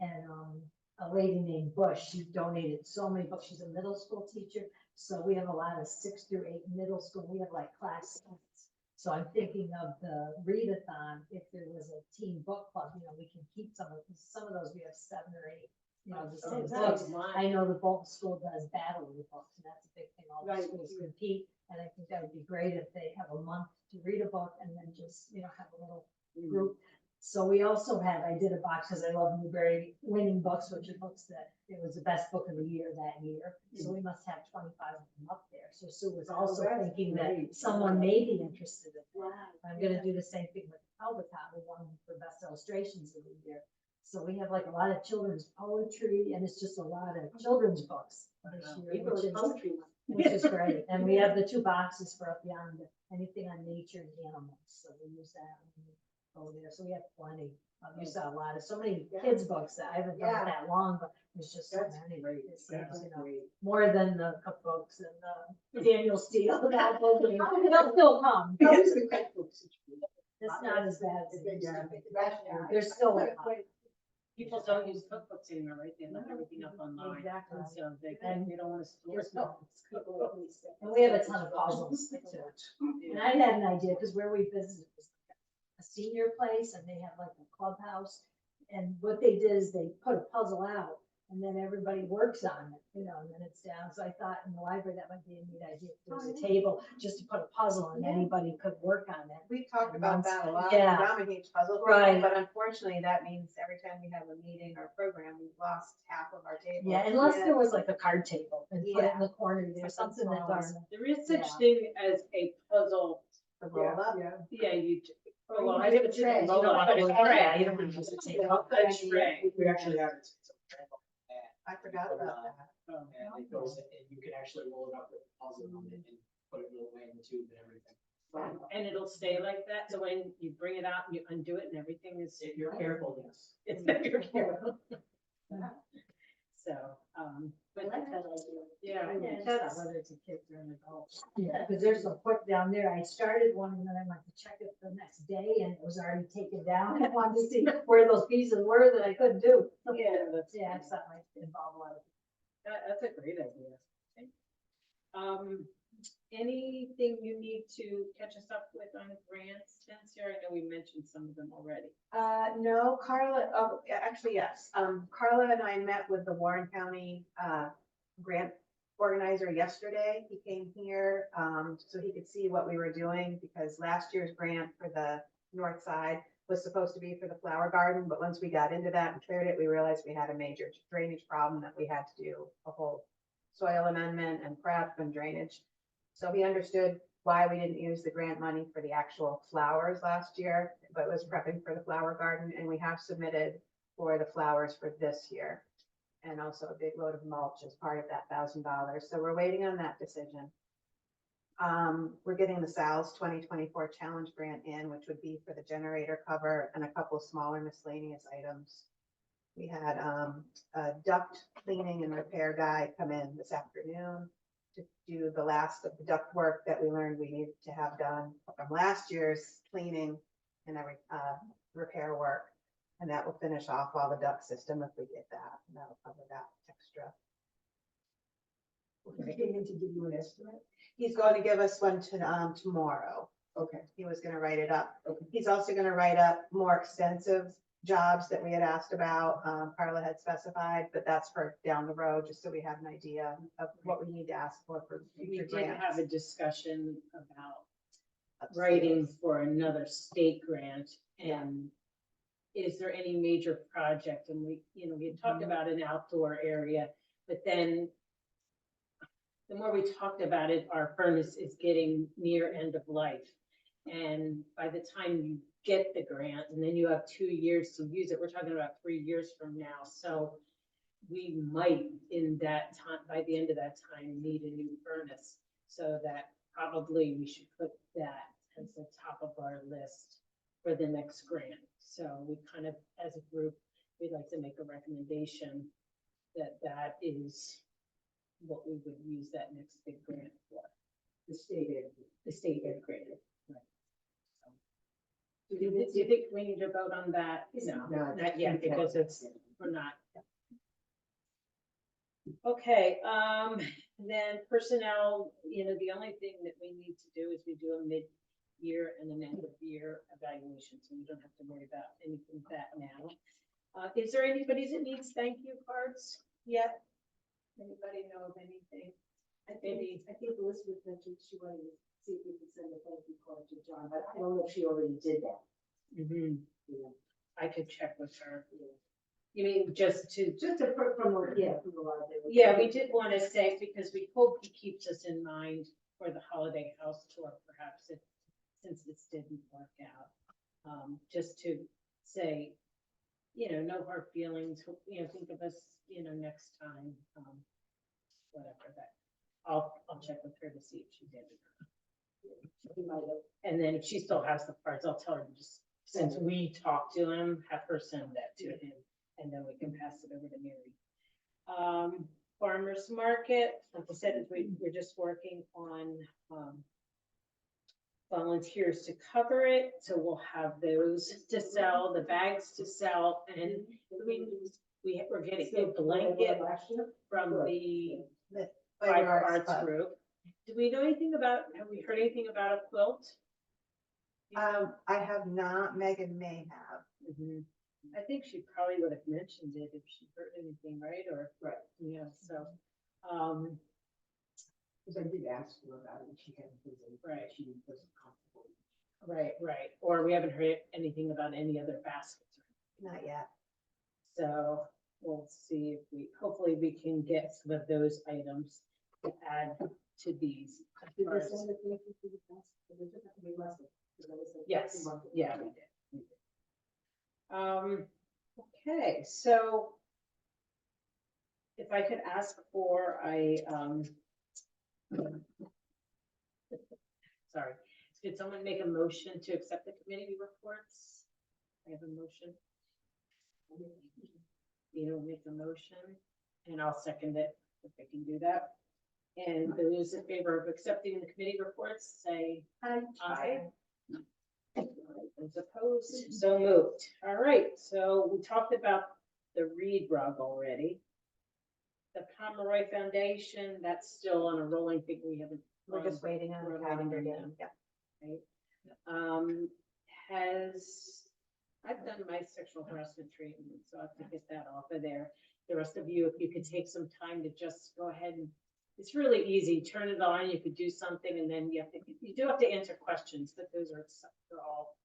And, a lady named Bush, she donated so many books. She's a middle school teacher. So we have a lot of 6 through 8 middle school. We have like class sets. So I'm thinking of the readathon, if there was a team book club, we can keep some of those, we have 7 or 8, the same books. I know the Bolton School does battle with books, and that's a big thing. All the Right. schools compete, and I think that would be great if they have a month to read a book and then just, have a little group. So we also had, I did a box because I love Newbery winning books, which are books that it was the best book of the year that year. So we must have 25 of them up there. So Sue was also that's thinking that great. someone may be interested in that. Wow. I'm gonna do the same thing with Albacott. We won for best illustrations of the year. So we have like a lot of children's poetry, and it's just a lot of children's books this year, People which in is, poetry. which is great. And we have the 2 boxes for up beyond anything on nature and animals. So we use that over there. So we have plenty. You saw a lot of, so many kids' books that I haven't done it that long, but there's just so That's many. great. It seems, That's great. more than the cookbooks and Daniel Steele. They'll still come. Those are the kind of books that you read. It's not as bad as it used to be. Yeah. There's still a lot. People don't use cookbooks anymore, right? They look everything up online. Exactly. So they And- don't want to store There's stuff. And we have a ton of puzzles too. And I had an idea, because where we visited was a senior place, and they have like a clubhouse. And what they did is they put a puzzle out, and then everybody works on it, and then it's down. So I thought in the library, that might be a neat idea. If there was a table, just to put a puzzle, and anybody could work on it. We've talked about that a lot. Yeah. Dominates puzzle. Right. But unfortunately, that means every time we have a meeting or program, we've lost half of our table. Yeah, unless there was like a card table, and put it in Yeah. the corner there, something that doesn't. There is such Yeah. thing as a puzzle. To roll up. Yeah. Yeah, you. Or Well, you I have a didn't tray. You don't want to tray. You don't want to use a table. A tray. We actually have it. It's a tray and I forgot about that. Oh. it goes, and you can actually roll it up with a puzzle on it and put it away in the tube and everything. And it'll stay like that, so when you bring it out and you undo it and everything is. If you're careful, yes. It's not your careful. So, I but like that idea. yeah, Yeah, it's that's, not whether it's a kid or an adult. Yeah, because there's a book down there. I started one, and then I went to check it the next day, and it was already taken down. I wanted to see where those pieces were that I couldn't do. yeah, that's. Yeah, it's something might involve a lot of. That's a great idea. Anything you need to catch us up with on grants, Spencer? I know we mentioned some of them already. No, Carla, oh, yeah, actually, yes. Carla and I met with the Warren County, grant organizer yesterday. He came here, so he could see what we were doing, because last year's grant for the north side was supposed to be for the flower garden, but once we got into that and cleared it, we realized we had a major drainage problem that we had to do a whole soil amendment and prep and drainage. So he understood why we didn't use the grant money for the actual flowers last year, but was prepping for the flower garden, and we have submitted for the flowers for this year. And also a big load of mulch as part of that $1,000. So we're waiting on that decision. We're getting the Sal's 2024 challenge grant in, which would be for the generator cover and a couple smaller miscellaneous items. We had a duct cleaning and repair guy come in this afternoon to do the last of the duct work that we learned we needed to have done from last year's cleaning and every repair work. And that will finish off all the duct system if we get that. And that'll cover that extra. We're getting in to give you an estimate? He's going to give us one tomorrow. Okay, He was gonna write it up. okay. He's also gonna write up more extensive jobs that we had asked about, Carla had specified, but that's for down the road, just so we have an idea of what we need to ask for We future did have a grants. discussion about writing for another state grant, and is there any major project? And we, we had talked about an outdoor area, but then the more we talked about it, our furnace is getting near end of life. And by the time you get the grant, and then you have 2 years to use it, we're talking about 3 years from now. So we might, in that time, by the end of that time, need a new furnace. So that probably we should put that as the top of our list for the next grant. So we kind of, as a group, we'd like to make a recommendation that that is what we would use that next big grant for, The state aid. the state aid grant. Right. So, do you think we need to vote on that? No, No, not yet, because we're not. Okay, then personnel, the only thing that we need to do is we do a mid-year and an end-of-year evaluation, so we don't have to worry about anything of that now. Is there anybody that needs thank you cards yet? Anybody know of anything? I think Elizabeth mentioned she wanted to see if we could send a thank you card to John, but I don't know if she already did that. Yeah. I could check with her. You mean just to? Just to, from the library. Yeah, we did want to say, because we hope he keeps us in mind for the holiday house tour, perhaps, since this didn't work out. Just to say, no hard feelings, think of us, next time, whatever that. I'll check with her to see if she did it. And then if she still has the cards, I'll tell her to just, since we talked to him, have her send that to him, and then we can pass it over to Mary. Farmers market, like I said, we're just working on, volunteers to cover it, so we'll have those to sell, the bags to sell, and we're getting a blanket from the Five Arts Club. group. Do we know anything about, have we heard anything about a quilt? I have not, Megan may have. I think she probably would have mentioned it if she heard anything, right? Or, Right. So, Because I did ask her about it, and she hadn't heard anything. Right. She wasn't comfortable. right. Or we haven't heard anything about any other baskets. Not yet. So we'll see if hopefully we can get some of those items to add to these. Did they send the thank you to the past? We must have. because I was like, Yes, month. yeah, we did. Okay, so if I could ask for sorry, did someone make a motion to accept the committee reports? I have a motion. You make a motion, and I'll second it if I can do that. And those in favor of accepting the committee reports, say aye. Those opposed, so moved. All right, so we talked about the Reed rug already. The Pomeroy Foundation, that's still on a rolling thing. We haven't. We're just waiting on We're the waiting calendar. on Yeah. them. Yeah. I've done my sexual harassment treatment, so I have to get that off of there. The rest of you, if you could take some time to just go ahead and, it's really easy, turn it on, you could do something, and then you do have to answer questions, but they're all,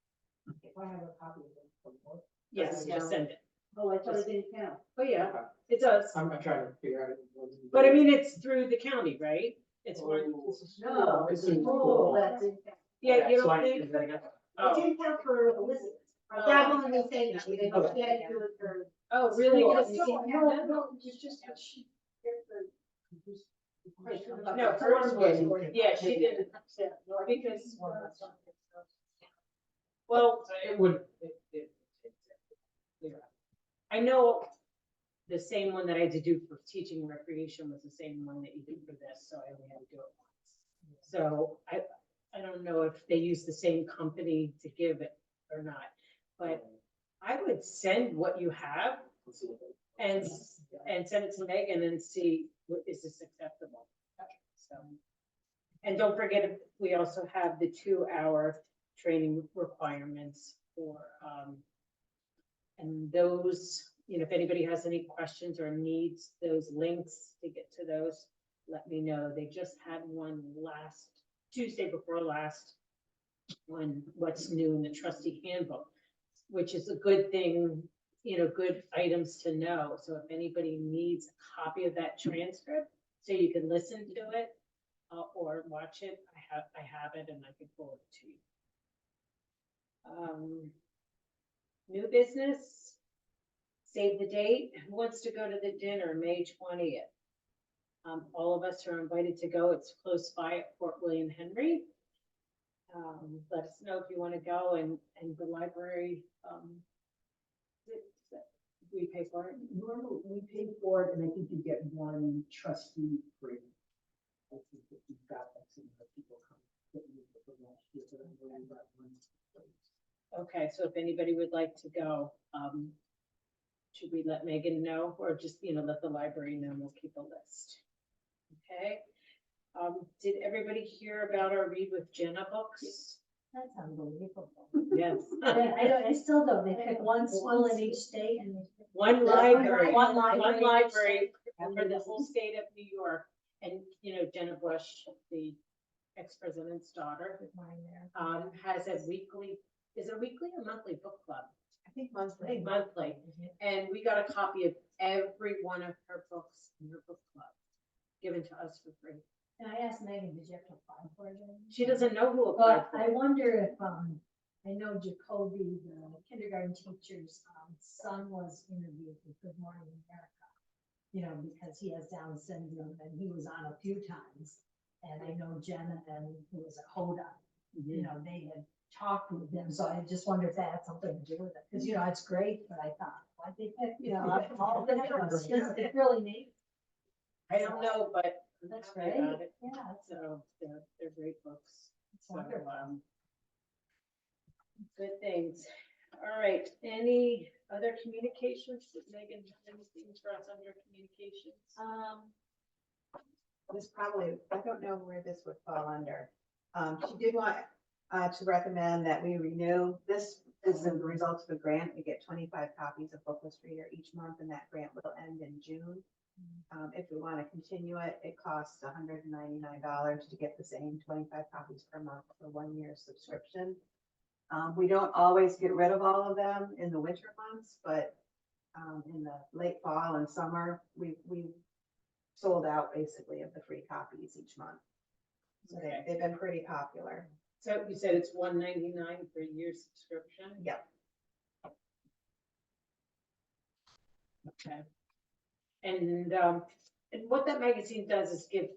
If I have a copy of it. yes, just send it. Oh, I thought it didn't count. Oh, yeah, it does. I'm trying to figure out. But I mean, it's through the county, right? It's more, No, It's it's in full, full. that didn't count. yeah, you So don't I- think? It Oh, didn't count for Elizabeth. Oh. That one was saying that we didn't Okay. get to it for. oh, really? No, Yes, you no, can have them? no, it's just that she. No, hers was, yeah, she didn't, because, well, It would. yeah. I know the same one that I had to do for teaching and recreation was the same one that you did for this, so I only had to do it once. So I don't know if they use the same company to give it or not, but I would send what you have and send it to Megan and see, is this acceptable? And don't forget, we also have the 2-hour training requirements for, and those, if anybody has any questions or needs those links to get to those, let me know. They just had one last Tuesday before last, on what's new in the trustee handbook, which is a good thing, good items to know. So if anybody needs a copy of that transcript, so you can listen to it, or watch it, I have it and I can forward it to you. New business, save the date. Who wants to go to the dinner, May 20th? All of us are invited to go. It's close by at Fort William Henry. Let us know if you want to go, and the library, we pay for it. Normally, we pay for it, and I think you get one trustee free. I think that you've got that some of the people come. that you did for last year, but I'm worried about one. Okay, so if anybody would like to go, should we let Megan know, or just, let the library know, and we'll keep a list? Okay. Did everybody hear about our Read with Jenna books? That's unbelievable. Yes. I still don't, they pick one school in each state and. One library, One one library. library for the whole state of New York. And, Jenna Bush, the ex-president's daughter, has a weekly, is it a weekly or monthly book club? I think monthly. Monthly. And we got a copy of every one of her books in her book club, given to us for free. And I asked Megan, did you have to apply for it? She doesn't know who applied But for I it. wonder if, I know Jacoby, the kindergarten teacher's, son was interviewed for Good Morning America. Because he has Down syndrome and he was on a few times. And I know Jenna and who was at Hoda, they had talked with them, so I just wonder if that had something to do with it, because, it's great, but I thought, why'd they pick, all the ones, it's really neat. I don't know, but I'm That's happy great, about it. yeah, So they're great books. it's So, wonderful. good things. All right, any other communications? Did Megan have anything for us under communications? This probably, I don't know where this would fall under. She did want to recommend that we renew. This is the result of a grant. We get 25 copies of Bookless Reader each month, and that grant will end in June. If we want to continue it, it costs $199 to get the same 25 copies per month for 1 year subscription. We don't always get rid of all of them in the winter months, but in the late fall and summer, we sold out basically of the free copies each month. So Okay. they've been pretty popular. So you said it's $199 for a year subscription? Yep. Okay. And what that magazine does is give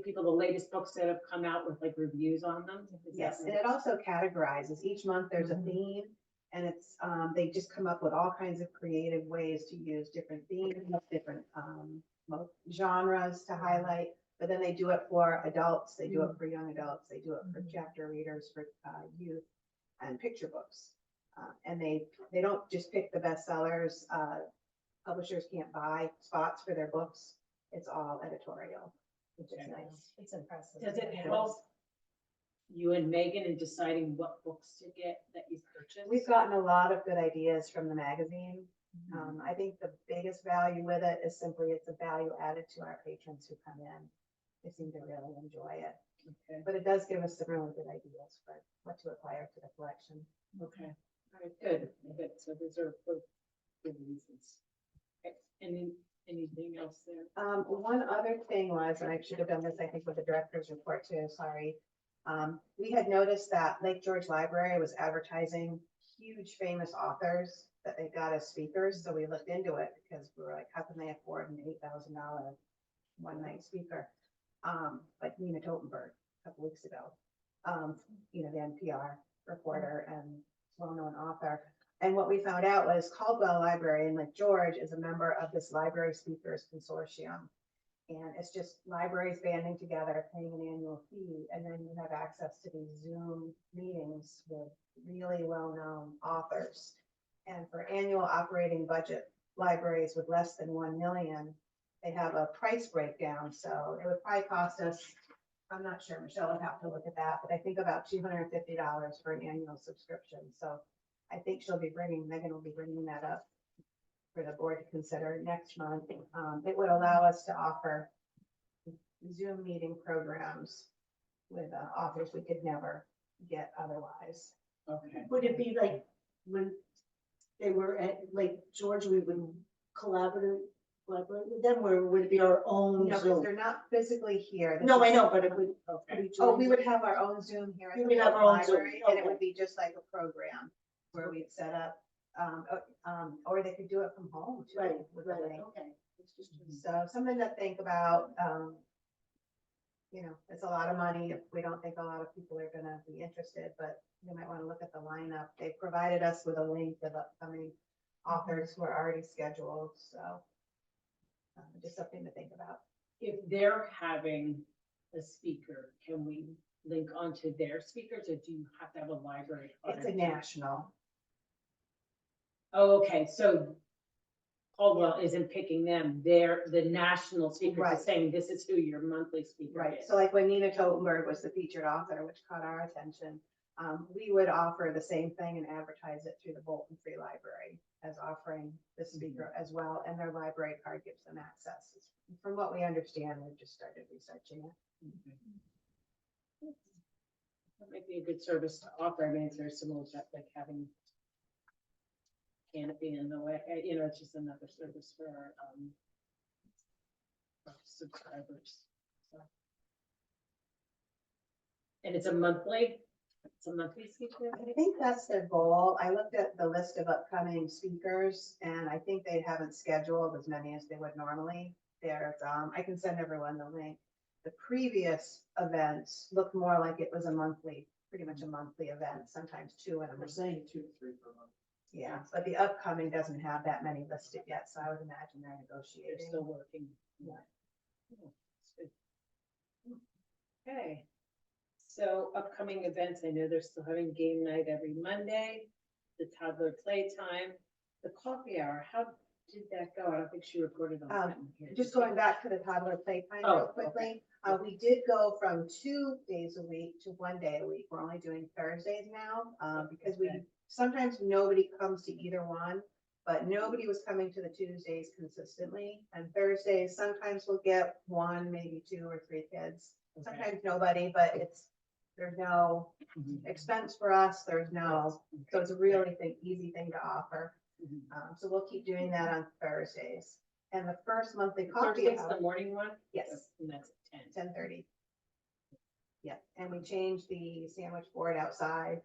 people the latest books that have come out with like reviews on them. Is that Yes, and right? it also categorizes. Each month there's a theme, and it's they just come up with all kinds of creative ways to use different themes, different genres to highlight. But then they do it for adults, they do it for young adults, they do it for chapter readers, for youth, and picture books. And they don't just pick the bestsellers. Publishers can't buy spots for their books. It's all editorial, which is Okay. nice. It's impressive. Does it help you and Megan in deciding what books to get that you purchase? We've gotten a lot of good ideas from the magazine. I think the biggest value with it is simply it's a value added to our patrons who come in. They seem to really enjoy it. Okay. But it does give us some really good ideas for what to acquire to the collection. Okay. All right. Good. Good. So those are both good reasons. Okay. Anything else there? One other thing was, and I should have done this, I think, with the director's report too, sorry. We had noticed that Lake George Library was advertising huge famous authors that they got as speakers. So we looked into it because we were like, how can they afford an $8,000 one night speaker? Like Nina Totenberg a couple weeks ago, the NPR reporter and well-known author. And what we found out was Caldwell Library in Lake George is a member of this Library Speakers Consortium. And it's just libraries banding together, paying an annual fee, and then you have access to these Zoom meetings with really well-known authors. And for annual operating budget libraries with less than 1 million, they have a price breakdown. So it would probably cost us I'm not sure, Michelle would have to look at that, but I think about $250 for an annual subscription, so I think Megan will be bringing that up for the board to consider next month. It would allow us to offer Zoom meeting programs with authors we could never get otherwise. Okay. Would it be like when they were at Lake George, we would collaborate with them, or would it be our own No, because Zoom? they're not physically here. This No, I is- know, but it would. Okay. Oh, we would have our own Zoom here at We the would have Bolton our own Zoom, library, and it okay. would be just like a program where we'd set up, or they could do it from home too. Right, with the right, link. okay. It's just- So something to think about, it's a lot of money if we don't think a lot of people are gonna be interested, but you might wanna look at the lineup. They provided us with a link of upcoming authors who are already scheduled, so just something to think about. If they're having a speaker, can we link onto their speakers, or do you have to have a library It's a card? national, Oh, okay, so Caldwell isn't picking them, they're, the national speakers Right. are saying, this is who your monthly speaker right? is. So like when Nina Totenberg was the featured author, which caught our attention, we would offer the same thing and advertise it through the Bolton Free Library as offering the speaker as well, and their library card gives them access. From what we understand, we've just started researching it. Okay. That might be a good service to offer. I mean, it's very similar to like having Canopy in the way, it's just another service for our subscribers. So. And it's a monthly speaker? I think that's their goal. I looked at the list of upcoming speakers, and I think they haven't scheduled as many as they would normally. There's, I can send everyone the link. The previous events looked more like it was pretty much a monthly event, sometimes two in a We're month. saying 2 to 3 per month. Yeah, but the upcoming doesn't have that many listed yet, so I would imagine they're They're negotiating. still working. Yeah. Oh, that's good. Okay. So upcoming events, I know they're still having game night every Monday, the toddler playtime, the coffee hour. How did that go? I don't think she reported on that. in here. Just going back to the toddler playtime Oh, real quickly, we did go from 2 days a week to 1 day a week. We're only doing Thursdays now, because sometimes nobody comes to either one, but nobody was coming to the Tuesdays consistently. And Thursdays, sometimes we'll get 1, maybe 2 or 3 kids. Okay. Sometimes nobody, but there's no Mhm. expense for us. So it's a really easy thing to offer. Mhm. So we'll keep doing that on Thursdays. And the first monthly coffee Thursday's hour, the morning one? yes, And that's at 10. 10:30. Yeah, and we changed the sandwich board outside,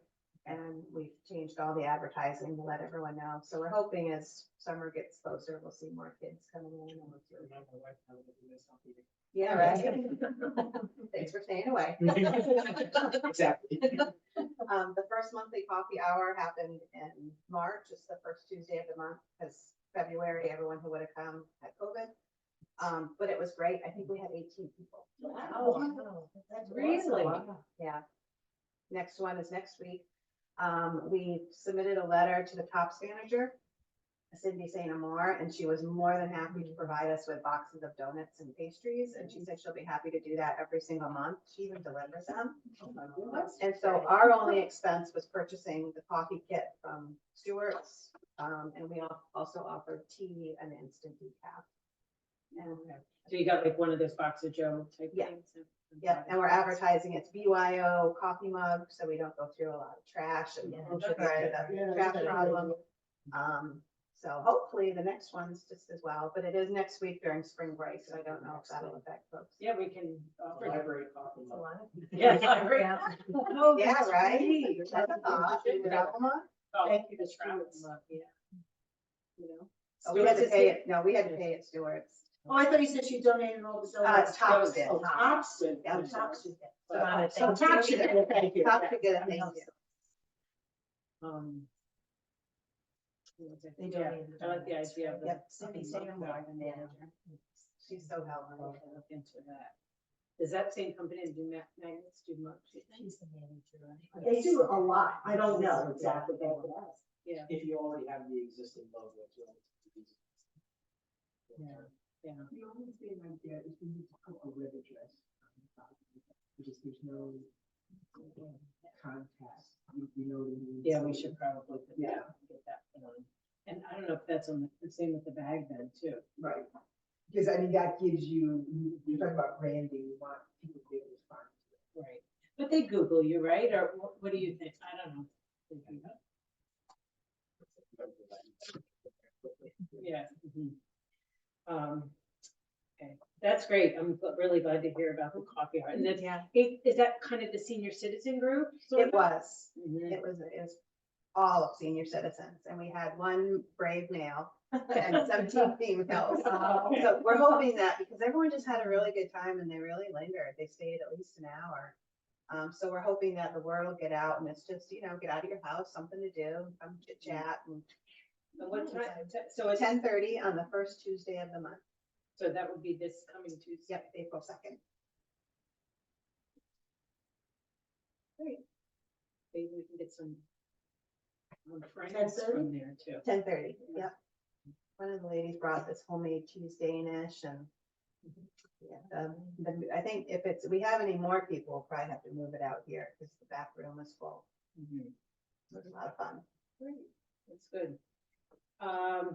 and we've changed all the advertising to let everyone know. So we're hoping as summer gets closer, we'll see more kids coming in. and we'll see- Remind my wife how to do this, I'll be Yeah, right. Thanks for staying away. Exactly. The first monthly coffee hour happened in March. It's the first Tuesday of the month, because February, everyone who would have come had COVID. But it was great. I think we had 18 people. Wow. That's Really? awesome. Yeah. Next one is next week. We submitted a letter to the TOPS manager, Cindy St. Amor, and she was more than happy to provide us with boxes of donuts and pastries. And she said she'll be happy to do that every single month. She even delivers them. And so our only expense was purchasing the coffee kit from Stewart's. And we also offered tea and instant decaf. And So you got like one of those Box of Joe type Yeah. things? yeah, and we're advertising it's BYO coffee mug, so we don't go through a lot of trash and Yeah. sugar, the trash problem. So hopefully the next one's just as well, but it is next week during spring break, so I don't know if that'll affect folks. Yeah, we can offer. Library coffee. That's a lot of- Yeah, library. Yeah. Oh, Yeah, that's right? great. That's a thought. Travel mug? Oh, Thank you, the travel Stewart's. mug, yeah. You know? Oh, we had to Stewart's pay is- it, no, we had to pay it Stewart's. Oh, I thought you said she donated all the donuts. It's Tops did. Oh, Tops? Yeah, Tops did that. But, So Tops should get, thank you. Tops to get a thank you. what was it? They Yeah, donated I like the donuts, idea of the. Yep, Cindy St. Amor, the manager. She's so helpful. I'll look into that. Does that same company do magnets, do mugs, you think? She's the manager, right? They do a lot. I don't know exactly. Yeah, If you already have the existing logo, it's relatively easy. yeah. The only thing I get is we need to put a web address. Yeah, we should probably put Yeah. that, get that put on. And I don't know if that's on the same with the bag then too. Right. Because I mean, that gives you, you're talking about branding, you want people to be able to find you. Right. But they Google you, right? Or what do you think? I don't know. Yeah. Okay, that's great. I'm really glad to hear about the coffee art. And then, Yeah, is that kind of the senior citizen group? sort it of? was. Mhm. It was all of senior citizens, and we had one brave male and 17 females. So we're hoping that, because everyone just had a really good time and they really lingered, they stayed at least an hour. So we're hoping that the word will get out, and it's just, you know, get out of your house, something to do, come chit chat, and And what time? So it's 10:30 on the first Tuesday of the month. So that would be this coming Tuesday. Yep, April 2nd. Great. Maybe we can get some friends 10:30? from there too. 10:30, yep. One of the ladies brought this homemade cheese Danish, and yeah, I think if we have any more people, we'll probably have to move it out here because the back room is full. Mhm. It was a lot of fun. Great, that's good.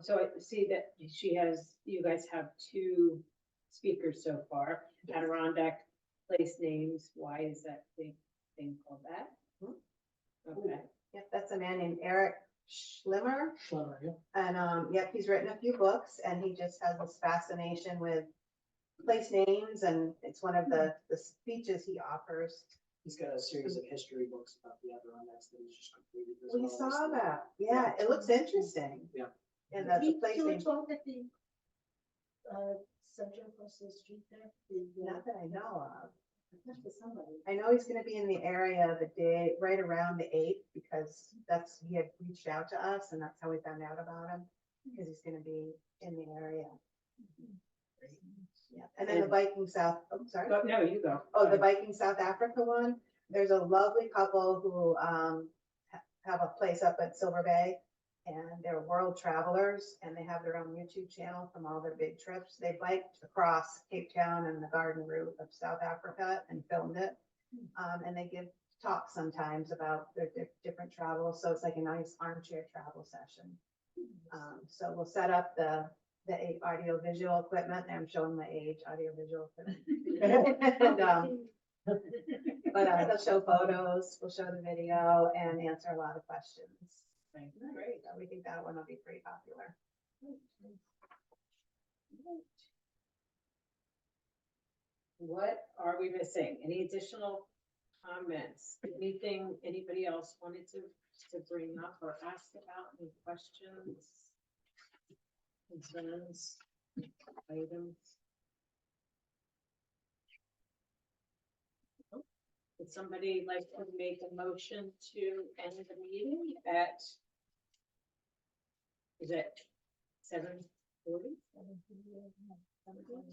So I see that you guys have 2 speakers so far. Adirondack Place Names, why is that thing called that? Okay, Yep, that's a man named Eric Schlimmer. Clever, yeah. And, yep, he's written a few books, and he just has this fascination with place names, and it's one of the speeches he offers. He's got a series of history books about the Adirondacks that he's just completed. as We well as saw the- that. Yeah, it looks interesting. Yeah. And that's a Did place you do a name, talk at the, center across the street there? not that I know of. I talked to somebody. I know he's gonna be in the area the day, right around the 8th, because he had reached out to us, and that's how we found out about him, because he's gonna be in the area. Yeah, and then the Viking South, oh, sorry. no, you go. Oh, the Viking South Africa one, there's a lovely couple who, have a place up at Silver Bay, and they're world travelers, and they have their own YouTube channel from all their big trips. They biked across Cape Town and the garden route of South Africa and filmed it. And they give talks sometimes about their different travels, so it's like a nice armchair travel session. So we'll set up the audio visual equipment, and I'm showing my age, audio visual equipment. And, but they'll show photos, we'll show the video, and answer a lot of questions. Great. So we think that one will be pretty popular. What are we missing? Any additional comments? Anything anybody else wanted to bring up or ask about? Any questions? Concerns? Items? Would somebody like to make a motion to end the meeting at, is it 7:40?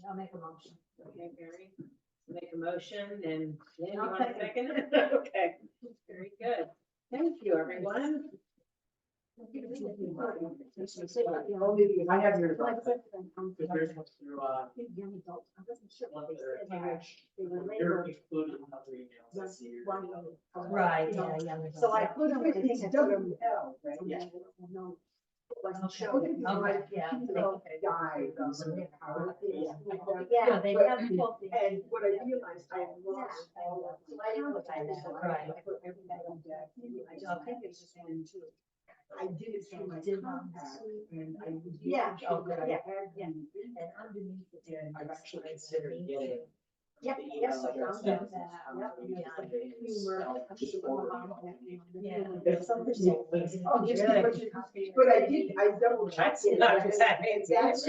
I'll make a motion. Okay, Mary, make a motion, and Lynn, you I'll want a second? Okay, very good. Thank you, everyone. I have your. If there's one through, one that are attached, you're included in other emails. I see your- Right, yeah, young adults. So I put everything in WL, right? Yeah. No. Okay, yeah. Died. Yeah, they have. And what I realized, I lost all of. So I didn't look at it, so Right. I put everything on deck. I think it's just one and two. I did it through my Did compact, and I was. Yeah, making sure that I yeah, had yeah. the- And underneath it. And I've actually considered getting. Yep, the email yes, I address found of, that. um, Yep, the yeah. company and Humor. just forward it on. Yeah. There's something. So, Oh, just Really? but I double checked. That's not exactly. That's